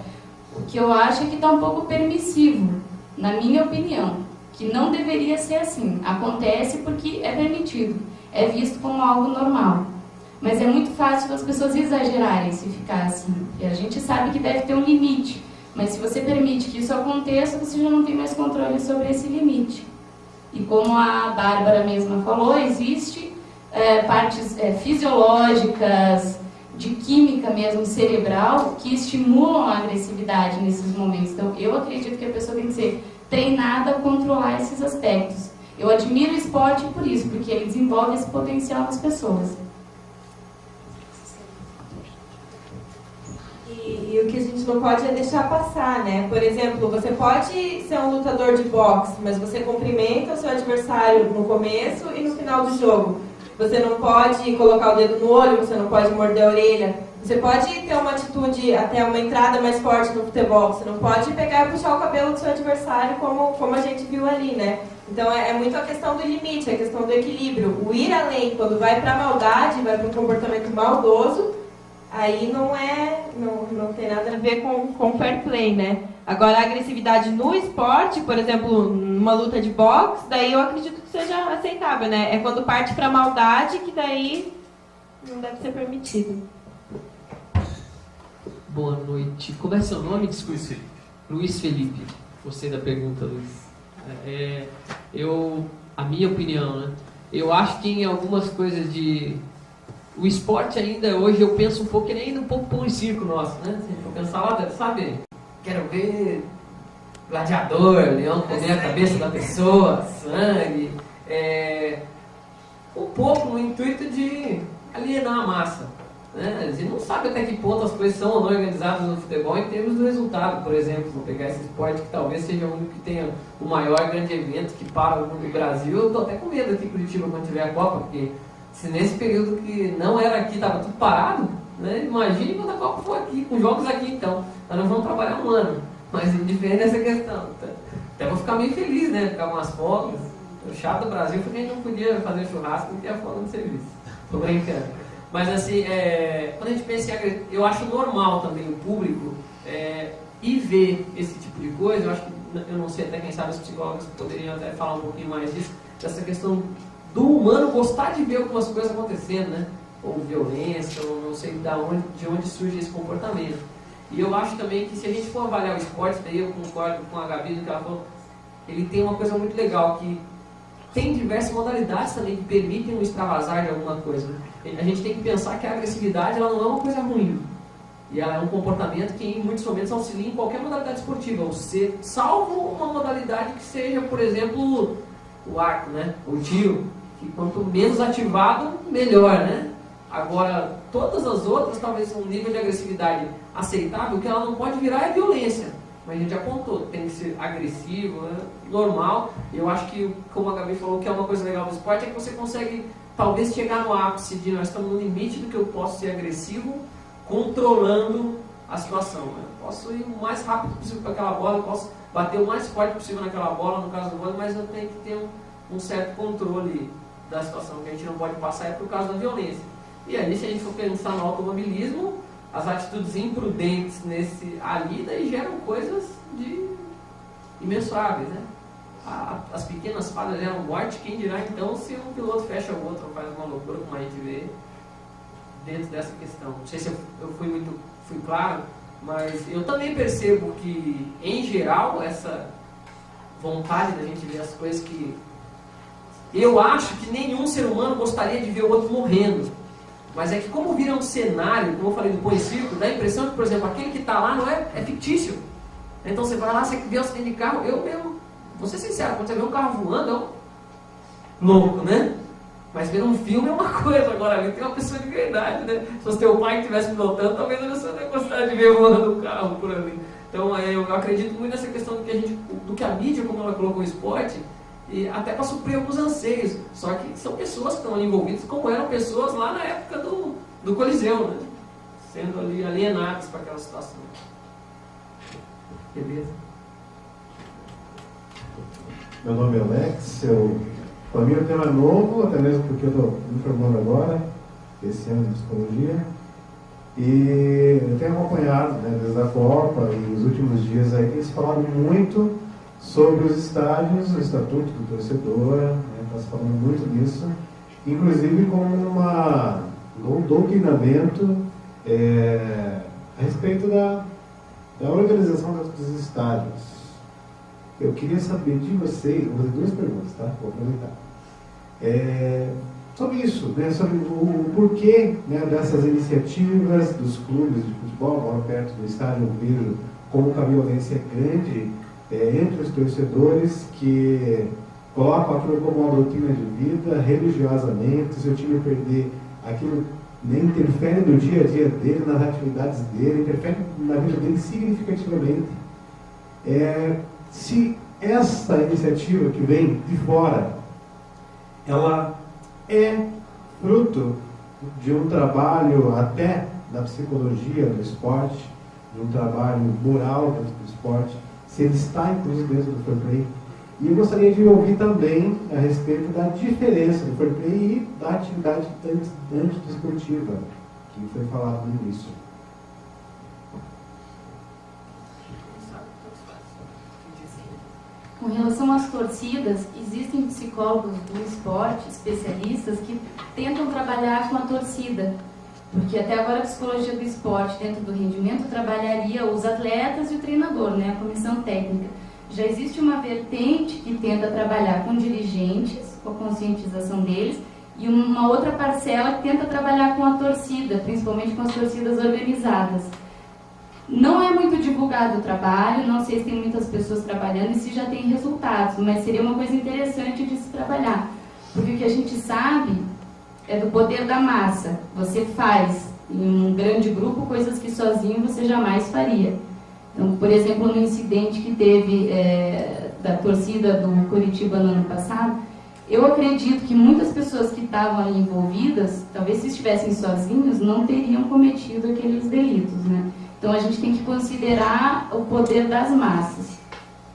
O que eu acho é que está um pouco permissivo, na minha opinião, que não deveria ser assim. Acontece porque é permitido, é visto como algo normal. Mas é muito fácil as pessoas exagerarem se ficar assim. E a gente sabe que deve ter um limite, mas se você permite que isso aconteça, você já não tem mais controle sobre esse limite. E como a Bárbara mesma falou, existe partes fisiológicas, de química mesmo cerebral, que estimulam a agressividade nesses momentos. Então, eu acredito que a pessoa tem que ser treinada a controlar esses aspectos. Eu admiro o esporte por isso, porque ele desenvolve esse potencial nas pessoas. E o que a gente não pode é deixar passar, né? Por exemplo, você pode ser um lutador de boxe, mas você cumprimenta o seu adversário no começo e no final do jogo. Você não pode colocar o dedo no olho, você não pode morder a orelha. Você pode ter uma atitude, até uma entrada mais forte no futebol. Você não pode pegar e puxar o cabelo do seu adversário, como a gente viu ali, né? Então é muito a questão do limite, a questão do equilíbrio. O ir além, quando vai para a maldade, vai para um comportamento maldoso, aí não tem nada a ver com fair play, né? Agora, a agressividade no esporte, por exemplo, numa luta de boxe, daí eu acredito que seja aceitável, né? É quando parte para maldade que daí não deve ser permitido. Boa noite. Como é seu nome? Desculpe. Luiz Felipe. Gostei da pergunta, Luiz. A minha opinião, né? Eu acho que em algumas coisas o esporte ainda, hoje, eu penso um pouco, ele ainda um pouco pão e circo nosso, né? Se a gente for pensar lá, sabe? Quero ver gladiador, leão comer a cabeça da pessoa, sangue. Um pouco no intuito de alienar a massa. Né? A gente não sabe até que ponto as coisas são ou não organizadas no futebol em termos do resultado, por exemplo. Vou pegar esse esporte que talvez seja o único que tenha o maior grande evento que para o Brasil. Eu estou até com medo aqui em Curitiba quando tiver a Copa, porque se nesse período que não era aqui, estava tudo parado, né? Imagine quando a Copa for aqui, com jogos aqui então. Nós não vamos trabalhar um ano, mas indiferente dessa questão. Até vou ficar meio feliz, né? Ficar umas folgas. O chato do Brasil foi que a gente não podia fazer churrasco porque ia folga no serviço. Tô brincando. Mas assim, quando a gente pensa em eu acho normal também o público ir ver esse tipo de coisa. Eu acho que, eu não sei, até quem sabe os psicólogos poderiam até falar um pouquinho mais disso, dessa questão do humano gostar de ver algumas coisas acontecendo, né? Ou violência, ou não sei de onde surge esse comportamento. E eu acho também que se a gente for avaliar o esporte, daí eu concordo com a Gabi do que ela falou, ele tem uma coisa muito legal, que tem diversas modalidades também que permitem um extravasar de alguma coisa, né? A gente tem que pensar que a agressividade ela não é uma coisa ruim. E ela é um comportamento que em muitos momentos auxilia em qualquer modalidade esportiva, salvo uma modalidade que seja, por exemplo, o arco, né? O tiro, que quanto menos ativado, melhor, né? Agora, todas as outras, talvez um nível de agressividade aceitável, o que ela não pode virar é violência. Mas a gente apontou, tem que ser agressivo, né? Normal. E eu acho que, como a Gabi falou, que é uma coisa legal do esporte, é que você consegue, talvez, chegar no ápice de nós estamos no limite do que eu posso ser agressivo, controlando a situação. Né? Eu posso ir o mais rápido possível para aquela bola, eu posso bater o mais forte possível naquela bola, no caso do vôlei, mas eu tenho que ter um certo controle da situação. O que a gente não pode passar é por causa da violência. E aí, se a gente for pensar no automobilismo, as atitudes imprudentes ali daí geram coisas imensuráveis, né? As pequenas falhas geram morte, quem dirá então se um piloto fecha o outro ou faz uma loucura, como a gente vê dentro dessa questão. Não sei se eu fui claro, mas eu também percebo que, em geral, essa vontade da gente ver as coisas que... Eu acho que nenhum ser humano gostaria de ver o outro morrendo. Mas é que como vira um cenário, como eu falei do põe circo, dá a impressão que, por exemplo, aquele que está lá não é fictício. Então você vai lá, você vê um acidente de carro, eu mesmo, vou ser sincero, quando você vê um carro voando, é um louco, né? Mas ver um filme é uma coisa, agora ali tem uma pessoa de verdade, né? Se fosse teu pai que estivesse pilotando, talvez você não ia gostar de ver voando o carro por ali. Então eu acredito muito nessa questão do que a mídia, como ela colocou o esporte, e até para suprir alguns anseios. Só que são pessoas que estão ali envolvidas, como eram pessoas lá na época do Coliseu, né? Sendo ali alienadas para aquela situação. Beleza? Meu nome é Alex, eu Para mim o tema é novo, até mesmo porque eu estou me formando agora, esse ano de psicologia, e eu tenho acompanhado, né, desde a Copa e os últimos dias aí, tem se falado muito sobre os estádios, o estatuto do torcedor, né, está se falando muito disso, inclusive como um doutrinamento a respeito da organização dos estádios. Eu queria saber de vocês, vou fazer duas perguntas, tá? Vou aproveitar. Sobre isso, né? Sobre o porquê, né, dessas iniciativas dos clubes de futebol, agora perto do estádio, eu vejo como uma violência grande entre os torcedores que colocam aquilo como uma doutrina de vida, religiosamente. Se o time perder, aquilo interfere no dia a dia dele, nas atividades dele, interfere na vida dele significativamente. Se essa iniciativa que vem de fora, ela é fruto de um trabalho até da psicologia do esporte, de um trabalho moral dentro do esporte, se ele está inclusive dentro do fair play. E eu gostaria de ouvir também a respeito da diferença do fair play e da atividade antidesportiva, que foi falado no início. Com relação às torcidas, existem psicólogos do esporte, especialistas, que tentam trabalhar com a torcida. Porque até agora a psicologia do esporte, dentro do rendimento, trabalharia os atletas e o treinador, né, a comissão técnica. Já existe uma vertente que tenta trabalhar com dirigentes, com a conscientização deles, e uma outra parcela que tenta trabalhar com a torcida, principalmente com as torcidas organizadas. Não é muito divulgado o trabalho, não sei se tem muitas pessoas trabalhando e se já tem resultados, mas seria uma coisa interessante de se trabalhar. Porque o que a gente sabe é do poder da massa. Você faz em um grande grupo coisas que sozinho você jamais faria. Então, por exemplo, no incidente que teve da torcida do Coritiba no ano passado, eu acredito que muitas pessoas que estavam ali envolvidas, talvez se estivessem sozinhos, não teriam cometido aqueles delitos, né? Então a gente tem que considerar o poder das massas.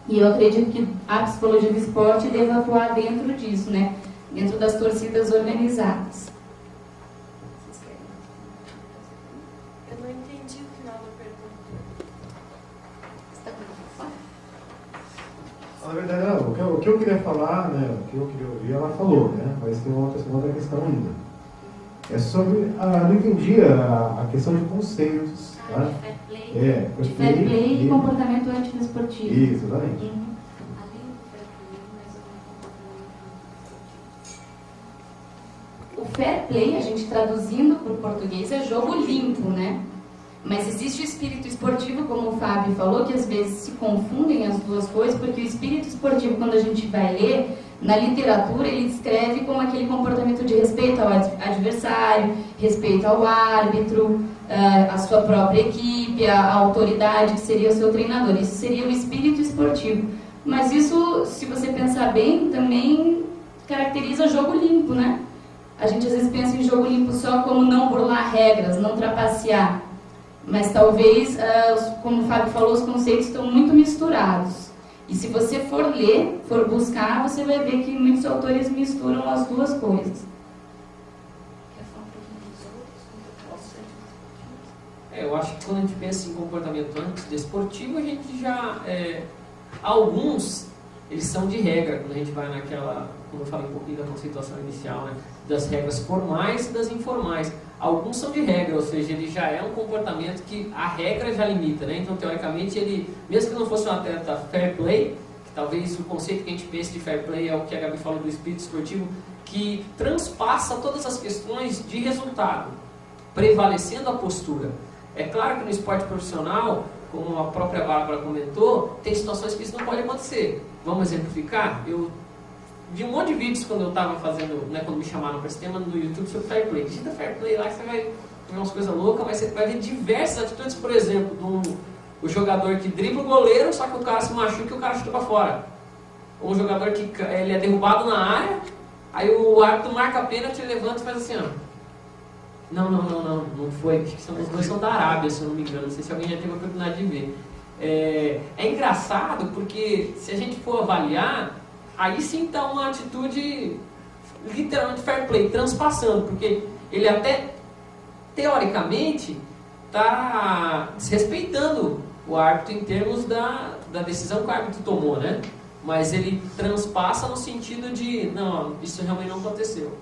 E eu acredito que a psicologia do esporte deve atuar dentro disso, né? Dentro das torcidas organizadas. Eu não entendi o final da pergunta. Na verdade, não, o que eu queria falar, né, o que eu queria ouvir, ela falou, né? Mas tem uma outra questão ainda. É sobre, não entendi a questão de conceitos. Tá? De fair play e comportamento antidesportivo. Isso, exatamente. Uhum. O fair play, a gente traduzindo para o português, é jogo limpo, né? Mas existe o espírito esportivo, como o Fábio falou, que às vezes se confundem as duas coisas, porque o espírito esportivo, quando a gente vai ler, na literatura ele descreve como aquele comportamento de respeito ao adversário, respeito ao árbitro, a sua própria equipe, a autoridade, que seria o seu treinador. Isso seria o espírito esportivo. Mas isso, se você pensar bem, também caracteriza jogo limpo, né? A gente às vezes pensa em jogo limpo só como não burlar regras, não trapacear. Mas talvez, como o Fábio falou, os conceitos estão muito misturados. E se você for ler, for buscar, você vai ver que muitos autores misturam as duas coisas. Eu acho que quando a gente pensa em comportamento antidesportivo, a gente já... alguns, eles são de regra, quando a gente vai naquela... Como eu falei um pouquinho da conceituação inicial, né? Das regras formais e das informais. Alguns são de regra, ou seja, ele já é um comportamento que a regra já limita, né? Então, teoricamente, ele, mesmo que não fosse um atleta fair play, que talvez o conceito que a gente pense de fair play é o que a Gabi falou do espírito esportivo, que transpassa todas as questões de resultado, prevalecendo a postura. É claro que no esporte profissional, como a própria Bárbara comentou, tem situações que isso não pode acontecer. Vamos exemplificar? Eu vi um monte de vídeos quando eu estava fazendo, né, quando me chamaram para esse tema no YouTube sobre fair play. Digita fair play lá que você vai ver umas coisas loucas, mas você vai ver diversas atitudes, por exemplo, o jogador que dribla o goleiro, só que o cara se machuca e o cara chuta para fora. Ou um jogador que ele é derrubado na área, aí o árbitro marca a pênalti, ele levanta e faz assim, ó. Não foi. Acho que os dois são da Arábia, se eu não me engano. Não sei se alguém já teve a oportunidade de ver. É engraçado porque se a gente for avaliar, aí sim está uma atitude literalmente fair play, transpassando, porque ele até, teoricamente, está desrespeitando o árbitro em termos da decisão que o árbitro tomou, né? Mas ele transpassa no sentido de, não, isso realmente não aconteceu.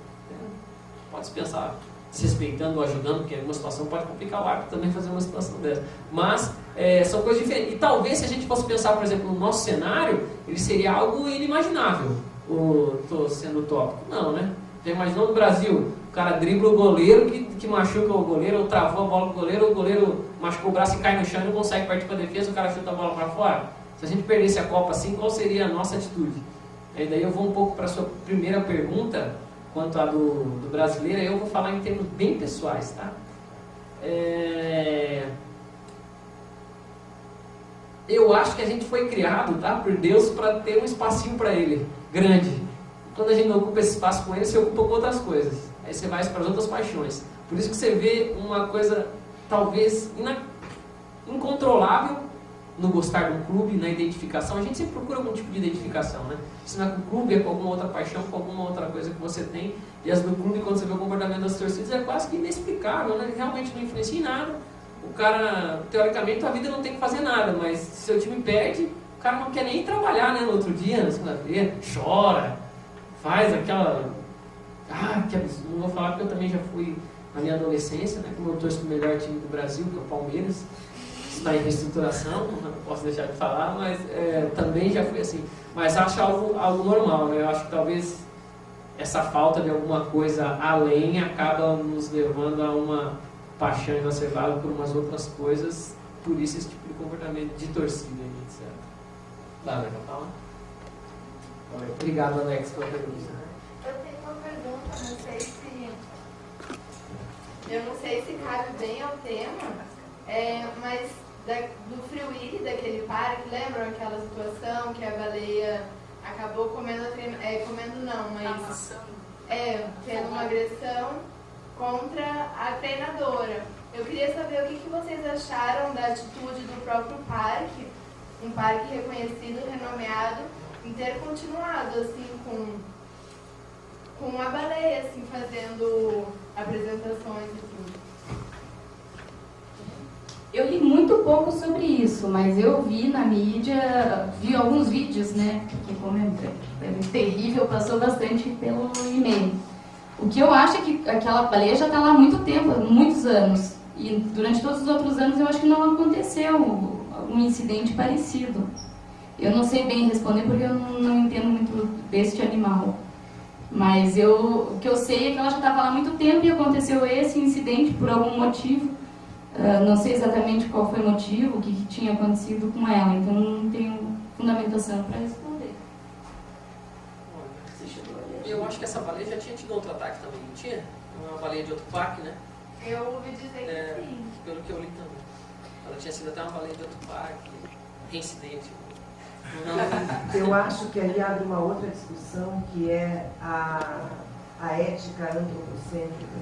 Pode pensar desrespeitando ou ajudando, porque alguma situação pode complicar o árbitro também fazer uma situação dessa. Mas são coisas diferentes. E talvez se a gente fosse pensar, por exemplo, no nosso cenário, ele seria algo inimaginável. Estou sendo utópico. Não, né? Já imaginou no Brasil, o cara dribla o goleiro que machuca o goleiro, ou travou a bola do goleiro, o goleiro machucou o braço e cai no chão e não consegue partir para a defesa, o cara chuta a bola para fora. Se a gente perdesse a Copa assim, qual seria a nossa atitude? E daí eu vou um pouco para a sua primeira pergunta, quanto a do brasileiro, eu vou falar em termos bem pessoais, tá? Eu acho que a gente foi criado, tá, por Deus para ter um espacinho para Ele, grande. Quando a gente não ocupa esse espaço com Ele, você ocupa com outras coisas. Aí você vai para as outras paixões. Por isso que você vê uma coisa, talvez, incontrolável no gostar do clube, na identificação. A gente sempre procura algum tipo de identificação, né? Se não é com o clube, é com alguma outra paixão, com alguma outra coisa que você tem. E as do clube, quando você vê o comportamento das torcidas, é quase que inexplicável, né? Realmente não influencia em nada. O cara, teoricamente, a vida não tem que fazer nada, mas se seu time perde, o cara não quer nem trabalhar, né? No outro dia, na segunda-feira, chora, faz aquela... que absurdo. Não vou falar porque eu também já fui na minha adolescência, né? Como eu torço pro melhor time do Brasil, que é o Palmeiras. Está em reestruturação, não posso deixar de falar, mas também já foi assim. Mas acho algo normal, né? Eu acho que talvez essa falta de alguma coisa além acaba nos levando a uma paixão exacerbada por umas outras coisas, por isso esse tipo de comportamento de torcida, etc. Dá, né, Paula? Obrigado, Alex, pela pergunta. Eu tenho uma pergunta, eu não sei se cabe bem ao tema, mas do Free daquele parque, lembram aquela situação que a baleia acabou comendo tendo uma agressão contra a treinadora. Eu queria saber o que vocês acharam da atitude do próprio parque, um parque reconhecido, renomeado, em ter continuado assim com a baleia, assim, fazendo apresentações e tudo. Eu li muito pouco sobre isso, mas eu vi na mídia, vi alguns vídeos, né? Porque como é terrível, passou bastante pelo e-mail. O que eu acho é que aquela baleia já está lá há muito tempo, muitos anos. E durante todos os outros anos eu acho que não aconteceu um incidente parecido. Eu não sei bem responder porque eu não entendo muito deste animal. Mas o que eu sei é que ela já estava lá há muito tempo e aconteceu esse incidente por algum motivo. Não sei exatamente qual foi o motivo, o que tinha acontecido com ela, então não tenho fundamentação para responder. Eu acho que essa baleia já tinha tido outro ataque também, não tinha? Uma baleia de outro parque, né? Eu ouvi dizer que sim. Pelo que eu li também. Ela tinha sido até uma baleia de outro parque, reincidente. Eu acho que ali abre uma outra discussão, que é a ética antropocêntrica.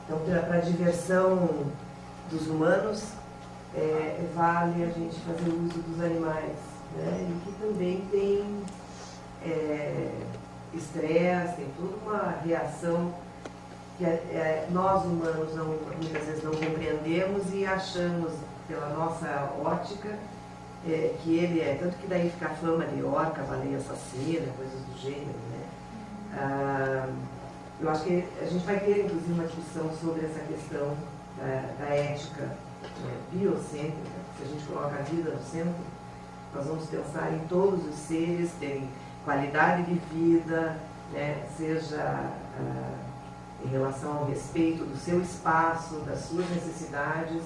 Então, para a diversão dos humanos, vale a gente fazer uso dos animais, né? E que também tem estresse, tem toda uma reação que nós humanos muitas vezes não compreendemos e achamos, pela nossa ótica, que ele tanto que daí fica a fama de orca, baleia assassina, coisas do gênero, né? Eu acho que a gente vai ter, inclusive, uma discussão sobre essa questão da ética biocêntrica. Se a gente coloca a vida no centro, nós vamos pensar em todos os seres terem qualidade de vida, né? Seja em relação ao respeito do seu espaço, das suas necessidades,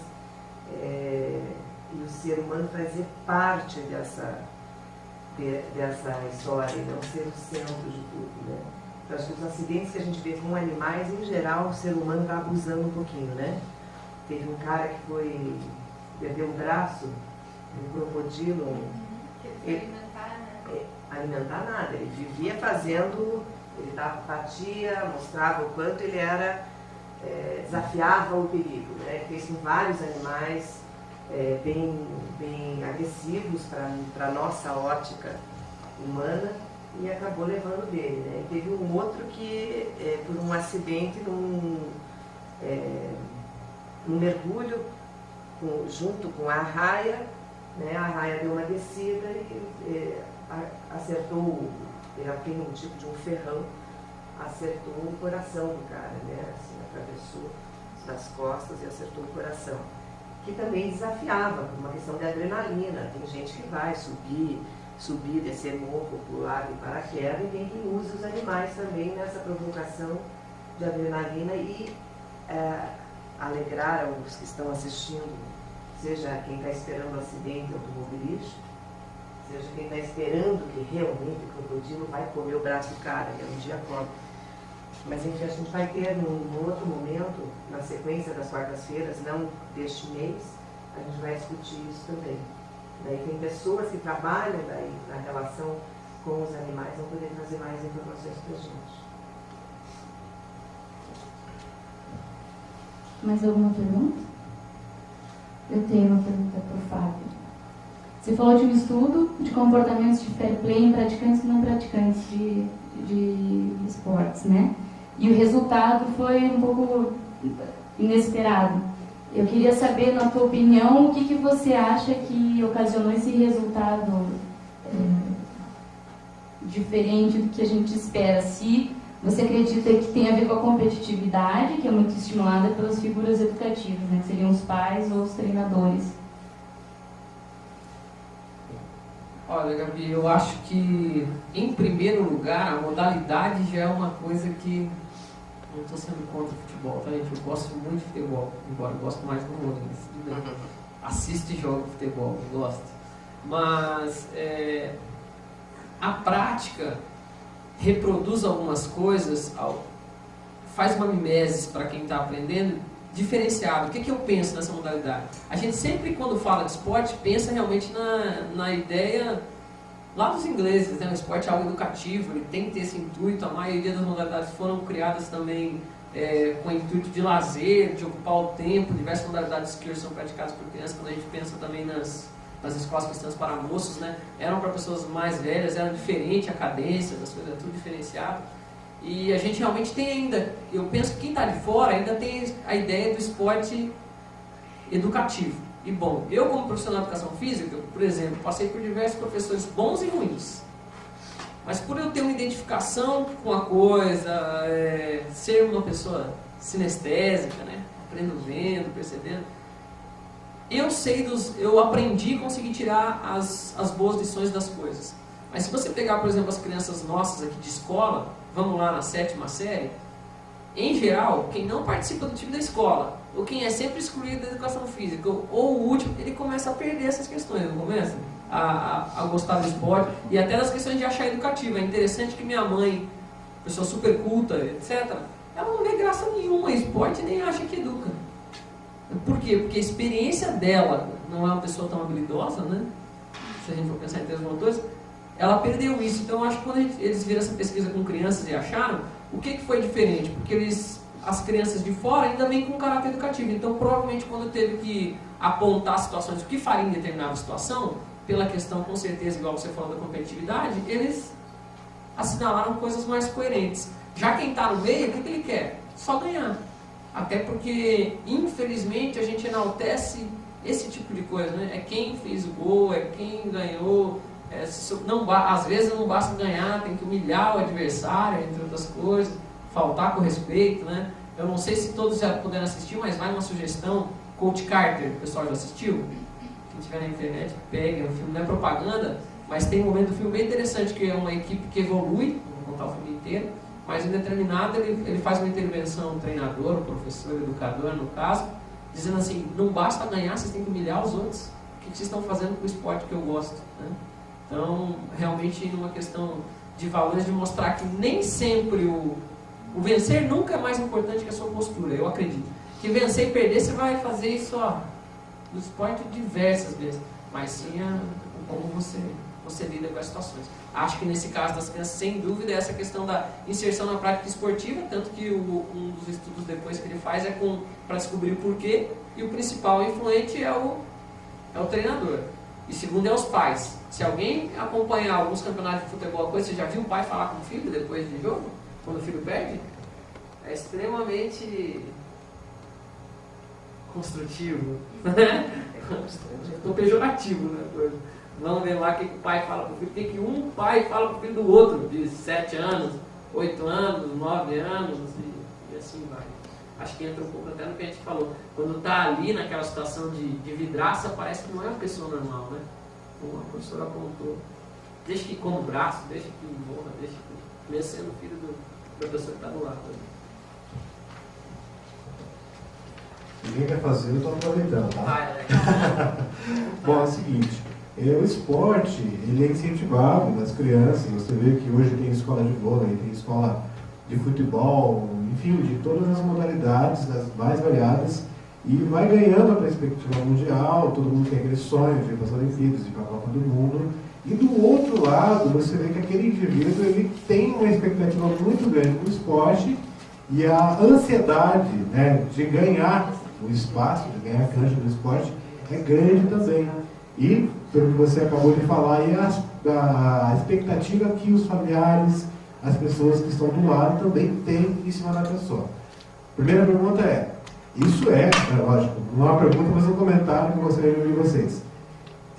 e o ser humano fazer parte dessa história, e não ser o centro de tudo, né? Então, acho que os acidentes que a gente vê com animais, em geral, o ser humano está abusando um pouquinho, né? Teve um cara que perdeu um braço, um crocodilo. Alimentar nada, ele vivia fazendo, ele batia, mostrava o quanto ele era, desafiava o perigo, né? Ele fez com vários animais bem agressivos para a nossa ótica humana, e acabou levando dele, né? E teve um outro que, por um acidente, num mergulho junto com a arraia, né? A arraia deu uma descida e acertou, ele tem um tipo de um ferrão, acertou o coração do cara, né? Assim, atravessou das costas e acertou o coração. Que também desafiava, por uma questão de adrenalina. Tem gente que vai subir, descer morro, pular de paraquedas, e tem quem usa os animais também nessa provocação de adrenalina e alegrar os que estão assistindo, seja quem está esperando o acidente automobilístico, seja quem está esperando que realmente o crocodilo vai comer o braço do cara, que um dia come. Mas enfim, a gente vai ter num outro momento, na sequência das quartas-feiras, não deste mês, a gente vai discutir isso também. Daí tem pessoas que trabalham daí na relação com os animais, vão poder trazer mais informações para a gente. Mais alguma pergunta? Eu tenho uma pergunta para o Fábio. Você falou de um estudo de comportamentos de fair play em praticantes e não praticantes de esportes, né? E o resultado foi um pouco inesperado. Eu queria saber, na tua opinião, o que você acha que ocasionou esse resultado diferente do que a gente espera. Se você acredita que tem a ver com a competitividade, que é muito estimulada pelas figuras educativas, né, que seriam os pais ou os treinadores. Olha, Gabi, eu acho que, em primeiro lugar, a modalidade já é uma coisa que... Não estou sendo contra o futebol, tá, gente? Eu gosto muito de futebol, embora eu gosto mais do vôlei, mas tudo bem. Assisto e jogo futebol, eu gosto. Mas a prática reproduz algumas coisas, faz uma mimesis para quem está aprendendo, diferenciado. O que eu penso nessa modalidade? A gente sempre, quando fala de esporte, pensa realmente na ideia lá dos ingleses, né? O esporte é algo educativo, ele tem que ter esse intuito. A maioria das modalidades foram criadas também com o intuito de lazer, de ocupar o tempo. Diversas modalidades que hoje são praticadas por crianças, quando a gente pensa também nas escolas cristãs para moços, né? Eram para pessoas mais velhas, era diferente a cadência das coisas, tudo diferenciado. E a gente realmente tem ainda, eu penso que quem está de fora ainda tem a ideia do esporte educativo. E bom, eu como profissional de educação física, por exemplo, passei por diversos professores bons e ruins. Mas por eu ter uma identificação com a coisa, ser uma pessoa sinestésica, né? Aprendo vendo, percebendo, eu aprendi e consegui tirar as boas lições das coisas. Mas se você pegar, por exemplo, as crianças nossas aqui de escola, vamos lá na 7ª série, em geral, quem não participa do time da escola, ou quem é sempre excluído da educação física, ou o último, ele começa a perder essas questões, não começa? A gostar do esporte, e até das questões de achar educativo. É interessante que minha mãe, pessoa super culta, etc., ela não vê graça nenhuma em esporte, nem acha que educa. Por quê? Porque a experiência dela não é uma pessoa tão habilidosa, né? Se a gente for pensar em termos motores, ela perdeu isso. Então, eu acho que quando eles viram essa pesquisa com crianças e acharam, o que foi diferente? Porque as crianças de fora ainda vêm com caráter educativo. Então, provavelmente, quando teve que apontar situações, o que faria em determinada situação, pela questão, com certeza, igual você falou da competitividade, eles assinalaram coisas mais coerentes. Já quem está no meio, o que ele quer? Só ganhar. Até porque, infelizmente, a gente enaltece esse tipo de coisa, né? É quem fez o gol, é quem ganhou. Às vezes não basta ganhar, tem que humilhar o adversário, entre outras coisas, faltar com respeito, né? Eu não sei se todos já puderam assistir, mas vai uma sugestão, Coach Carter, o pessoal já assistiu? Quem tiver na internet, pega, o filme não é propaganda, mas tem um momento do filme bem interessante, que é uma equipe que evolui, não vou contar o filme inteiro, mas em determinado ele faz uma intervenção, um treinador, um professor, educador no caso, dizendo assim, não basta ganhar, vocês têm que humilhar os outros. O que vocês estão fazendo com o esporte que eu gosto, né? Então, realmente, numa questão de valores, de mostrar que nem sempre o vencer nunca é mais importante que a sua postura, eu acredito. Que vencer e perder, você vai fazer isso no esporte diversas vezes, mas sim como você lida com as situações. Acho que nesse caso das crianças, sem dúvida, é essa questão da inserção na prática esportiva, tanto que um dos estudos depois que ele faz é para descobrir o porquê, e o principal influente é o treinador. E segundo é os pais. Se alguém acompanhar alguns campeonatos de futebol, você já viu o pai falar com o filho depois do jogo? Quando o filho perde? É extremamente construtivo. Estou pejorativo, né? Vamos ver lá o que o pai fala para o filho. O que um pai fala para o filho do outro, de 7 anos, 8 anos, 9 anos, e assim vai. Acho que entra um pouco até no que a gente falou. Quando está ali naquela situação de vidraça, parece que não é uma pessoa normal, né? Como a professora apontou. Deixa que coma o braço, deixa que morra, deixa que... Mesmo sendo filho do professor que está do lado. Ninguém quer fazer, eu estou aproveitando, tá? Ah, é legal. Bom, é o seguinte, o esporte, ele é incentivado nas crianças. Você vê que hoje tem escola de vôlei, tem escola de futebol, enfim, de todas as modalidades, das mais variadas, e vai ganhando a perspectiva mundial. Todo mundo tem aquele sonho de ir para as Olimpíadas, de ir para a Copa do Mundo. E do outro lado, você vê que aquele indivíduo ele tem uma expectativa muito grande no esporte, e a ansiedade, né, de ganhar o espaço, de ganhar a cancha do esporte, é grande também. E, pelo que você acabou de falar, aí a expectativa que os familiares, as pessoas que estão do lado também têm em cima da pessoa. Primeira pergunta é, isso lógico, não é uma pergunta, mas um comentário que eu gostaria de ouvir de vocês.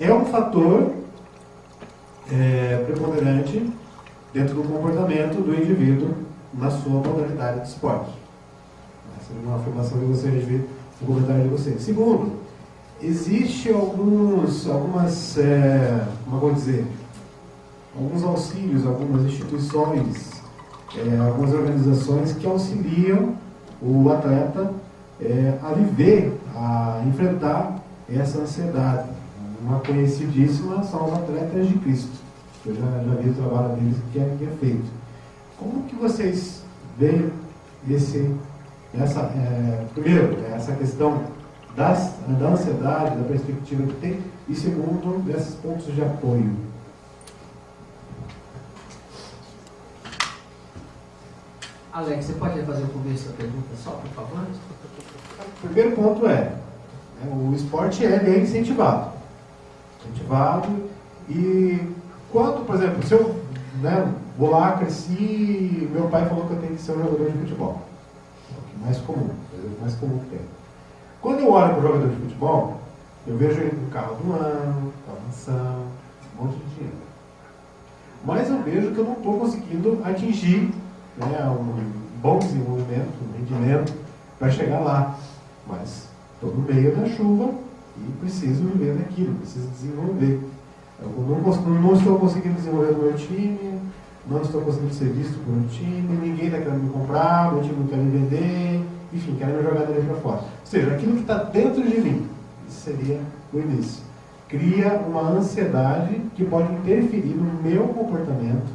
É um fator preponderante dentro do comportamento do indivíduo na sua modalidade de esporte. Essa é uma afirmação que eu gostaria de ver no comentário de vocês. Segundo, existe alguns auxílios, algumas instituições, algumas organizações que auxiliam o atleta a viver, a enfrentar essa ansiedade. Uma conhecidíssima são os atletas de Cristo. Eu já vi o trabalho deles que é feito. Como que vocês veem primeiro, essa questão da ansiedade, da perspectiva que tem, e segundo, desses pontos de apoio? Alex, você pode fazer o começo da pergunta só, por favor? O primeiro ponto o esporte é incentivado. E quando, por exemplo, se eu vou lá, cresci, meu pai falou que eu tenho que ser um jogador de futebol. É o que mais comum, mais comum que tem. Quando eu olho para o jogador de futebol, eu vejo ele com o carro do ano, com a mansão, um monte de dinheiro. Mas eu vejo que eu não estou conseguindo atingir um bom desenvolvimento, um rendimento para chegar lá. Mas estou no meio da chuva e preciso viver daquilo, preciso desenvolver. Eu não estou conseguindo desenvolver o meu time, não estou conseguindo ser visto por um time, ninguém está querendo me comprar, meu time não quer me vender, enfim, querem me jogar dele para fora. Ou seja, aquilo que está dentro de mim, isso seria o início. Cria uma ansiedade que pode interferir no meu comportamento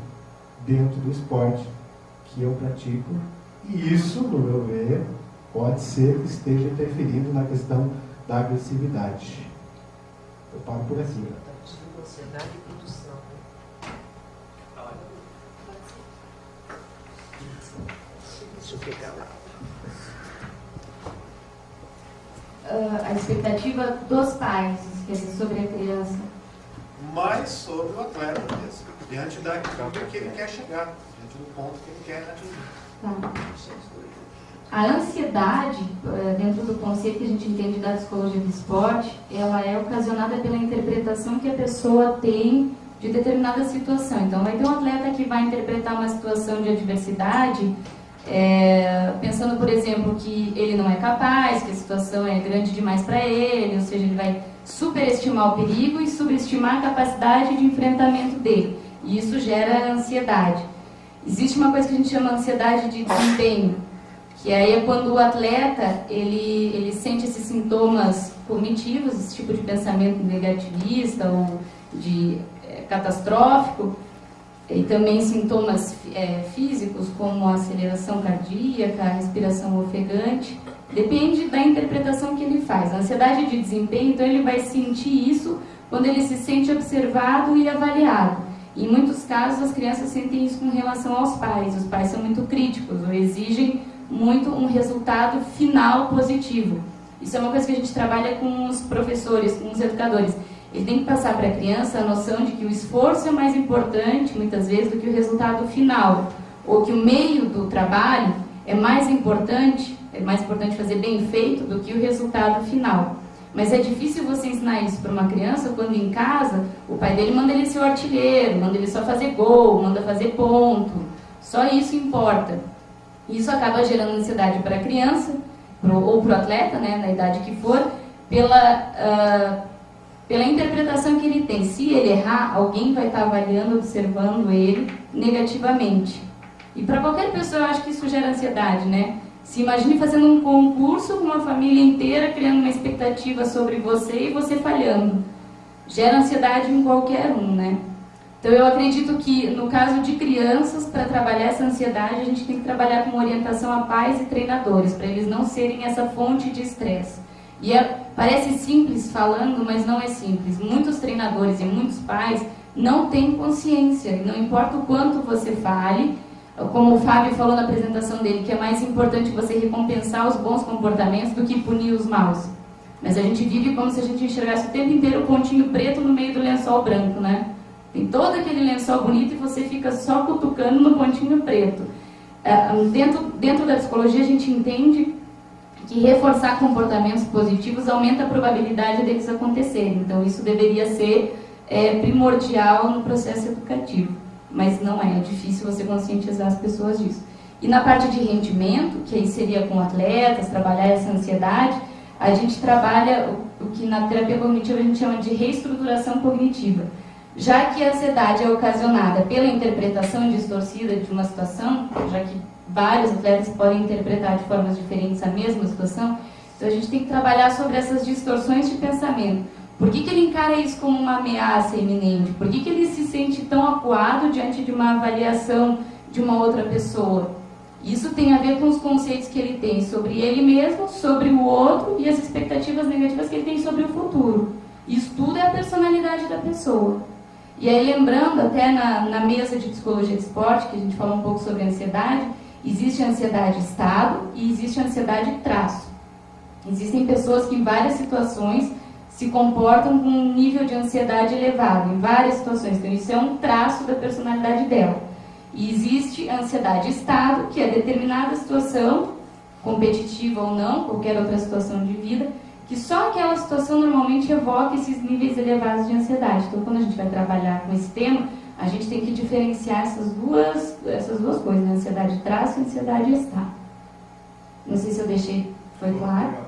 dentro do esporte que eu pratico, e isso, no meu ver, pode ser que esteja interferindo na questão da agressividade. Eu paro por aqui. Ansiedade e produção. Deixa eu pegar lá. A expectativa dos pais, quer dizer, sobre a criança. Mas sobre o atleta mesmo, diante daquilo que ele quer chegar, diante do ponto que ele quer atingir. Tá. A ansiedade, dentro do conceito que a gente entende da psicologia do esporte, ela é ocasionada pela interpretação que a pessoa tem de determinada situação. Então, vai ter um atleta que vai interpretar uma situação de adversidade, pensando, por exemplo, que ele não é capaz, que a situação é grande demais para ele, ou seja, ele vai superestimar o perigo e subestimar a capacidade de enfrentamento dele. E isso gera ansiedade. Existe uma coisa que a gente chama ansiedade de desempenho, que aí é quando o atleta ele sente esses sintomas cognitivos, esse tipo de pensamento negativista ou de catastrófico, e também sintomas físicos, como a aceleração cardíaca, a respiração ofegante. Depende da interpretação que ele faz. A ansiedade de desempenho, então ele vai sentir isso quando ele se sente observado e avaliado. Em muitos casos, as crianças sentem isso com relação aos pais. Os pais são muito críticos ou exigem muito um resultado final positivo. Isso é uma coisa que a gente trabalha com os professores, com os educadores. ele tem que passar para a criança a noção de que o esforço é mais importante, muitas vezes, do que o resultado final, ou que o meio do trabalho é mais importante fazer bem feito do que o resultado final. Mas é difícil você ensinar isso para uma criança quando em casa o pai dele manda ele ser o artilheiro, manda ele só fazer gol, manda fazer ponto. Só isso importa. Isso acaba gerando ansiedade para a criança, ou para o atleta, né, na idade que for, pela interpretação que ele tem. Se ele errar, alguém vai estar avaliando, observando ele negativamente. E para qualquer pessoa, eu acho que isso gera ansiedade, né? Se imagine fazendo um concurso com uma família inteira, criando uma expectativa sobre você e você falhando. Gera ansiedade em qualquer um, né? Então eu acredito que, no caso de crianças, para trabalhar essa ansiedade, a gente tem que trabalhar com orientação a pais e treinadores, para eles não serem essa fonte de estresse. E parece simples falando, mas não é simples. Muitos treinadores e muitos pais não têm consciência, e não importa o quanto você fale, como o Fábio falou na apresentação dele, que é mais importante você recompensar os bons comportamentos do que punir os maus. Mas a gente vive como se a gente enxergasse o tempo inteiro o pontinho preto no meio do lençol branco, né? Tem todo aquele lençol bonito e você fica só cutucando no pontinho preto. Dentro da psicologia a gente entende que reforçar comportamentos positivos aumenta a probabilidade deles acontecerem. Então isso deveria ser primordial no processo educativo. Mas não é difícil você conscientizar as pessoas disso. E na parte de rendimento, que aí seria com atletas, trabalhar essa ansiedade, a gente trabalha o que na terapia cognitiva a gente chama de reestruturação cognitiva. Já que a ansiedade é ocasionada pela interpretação distorcida de uma situação, já que vários atletas podem interpretar de formas diferentes a mesma situação, então a gente tem que trabalhar sobre essas distorções de pensamento. Por que ele encara isso como uma ameaça iminente? Por que ele se sente tão acuado diante de uma avaliação de uma outra pessoa? Isso tem a ver com os conceitos que ele tem sobre ele mesmo, sobre o outro e as expectativas negativas que ele tem sobre o futuro. Isso tudo é a personalidade da pessoa. E aí, lembrando, até na mesa de psicologia de esporte, que a gente falou um pouco sobre ansiedade, existe a ansiedade estado e existe a ansiedade traço. Existem pessoas que em várias situações se comportam com um nível de ansiedade elevado, em várias situações. Então, isso é um traço da personalidade dela. E existe a ansiedade estado, que é determinada situação, competitiva ou não, qualquer outra situação de vida, que só aquela situação normalmente evoca esses níveis elevados de ansiedade. Então, quando a gente vai trabalhar com esse tema, a gente tem que diferenciar essas duas coisas, né? Ansiedade traço e ansiedade estado. Não sei se eu deixei, foi claro?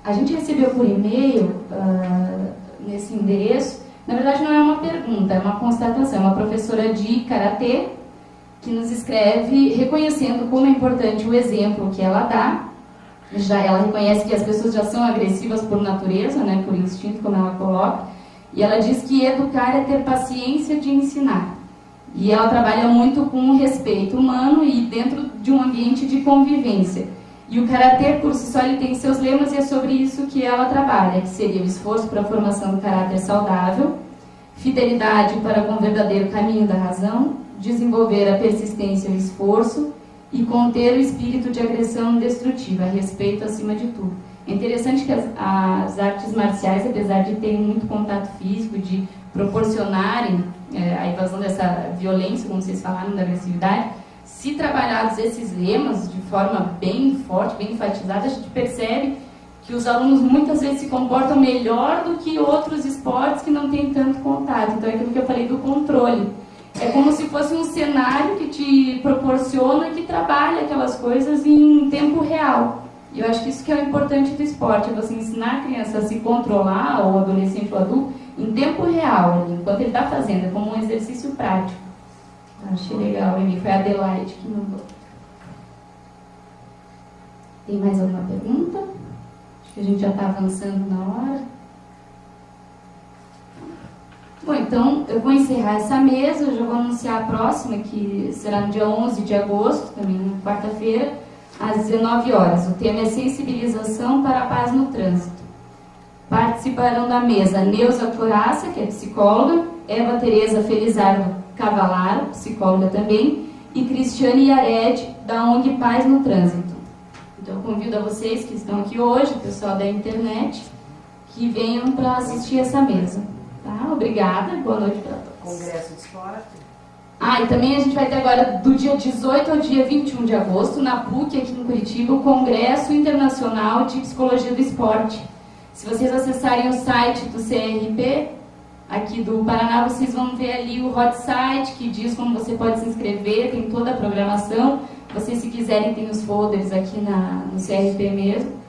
A gente recebeu por e-mail, nesse endereço, na verdade não é uma pergunta, é uma constatação, é uma professora de Karatê que nos escreve reconhecendo como é importante o exemplo que ela dá. Ela reconhece que as pessoas já são agressivas por natureza, né, por instinto, como ela coloca, e ela diz que educar é ter paciência de ensinar. E ela trabalha muito com o respeito humano e dentro de um ambiente de convivência. E o Karatê, por si só, ele tem seus lemas e é sobre isso que ela trabalha, que seria o esforço para a formação do caráter saudável, fidelidade para com o verdadeiro caminho da razão, desenvolver a persistência e o esforço e conter o espírito de agressão destrutiva, respeito acima de tudo. É interessante que as artes marciais, apesar de terem muito contato físico, de proporcionarem a invasão dessa violência, como vocês falaram, da agressividade, se trabalhados esses lemas de forma bem forte, bem enfatizada, a gente percebe que os alunos muitas vezes se comportam melhor do que outros esportes que não têm tanto contato. Então é aquilo que eu falei do controle. É como se fosse um cenário que te proporciona, que trabalha aquelas coisas em tempo real. E eu acho que isso que é o importante do esporte, é você ensinar a criança a se controlar, ou adolescente ou adulto, em tempo real, enquanto ele está fazendo, é como um exercício prático. Achei legal, Emi. Foi a Adelaide que mandou. Tem mais alguma pergunta? Acho que a gente já está avançando na hora. Bom, então eu vou encerrar essa mesa, eu já vou anunciar a próxima, que será no dia 11 de agosto, também na quarta-feira, às 19 horas. O tema é sensibilização para a paz no trânsito. Participarão da mesa Neuza Coraça, que é psicóloga, Eva Tereza Felizardo Cavalaro, psicóloga também, e Cristiane Yared, da ONG Paz no Trânsito. Então, eu convido a vocês que estão aqui hoje, o pessoal da internet, que venham para assistir essa mesa. Tá? Obrigada, boa noite para todos. Congresso de Esporte. E também a gente vai ter agora, do dia 18 ao dia 21 de agosto, na PUC, aqui em Curitiba, o Congresso Internacional de Psicologia do Esporte. Se vocês acessarem o site do CRP, aqui do Paraná, vocês vão ver ali o hot site, que diz como você pode se inscrever, tem toda a programação. Vocês, se quiserem, tem os folders aqui no CRP mesmo.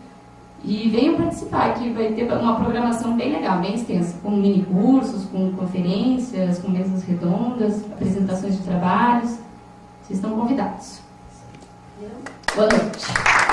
E venham participar, que vai ter uma programação bem legal, bem extensa, com mini cursos, com conferências, com mesas redondas, apresentações de trabalhos. Vocês estão convidados. Boa noite.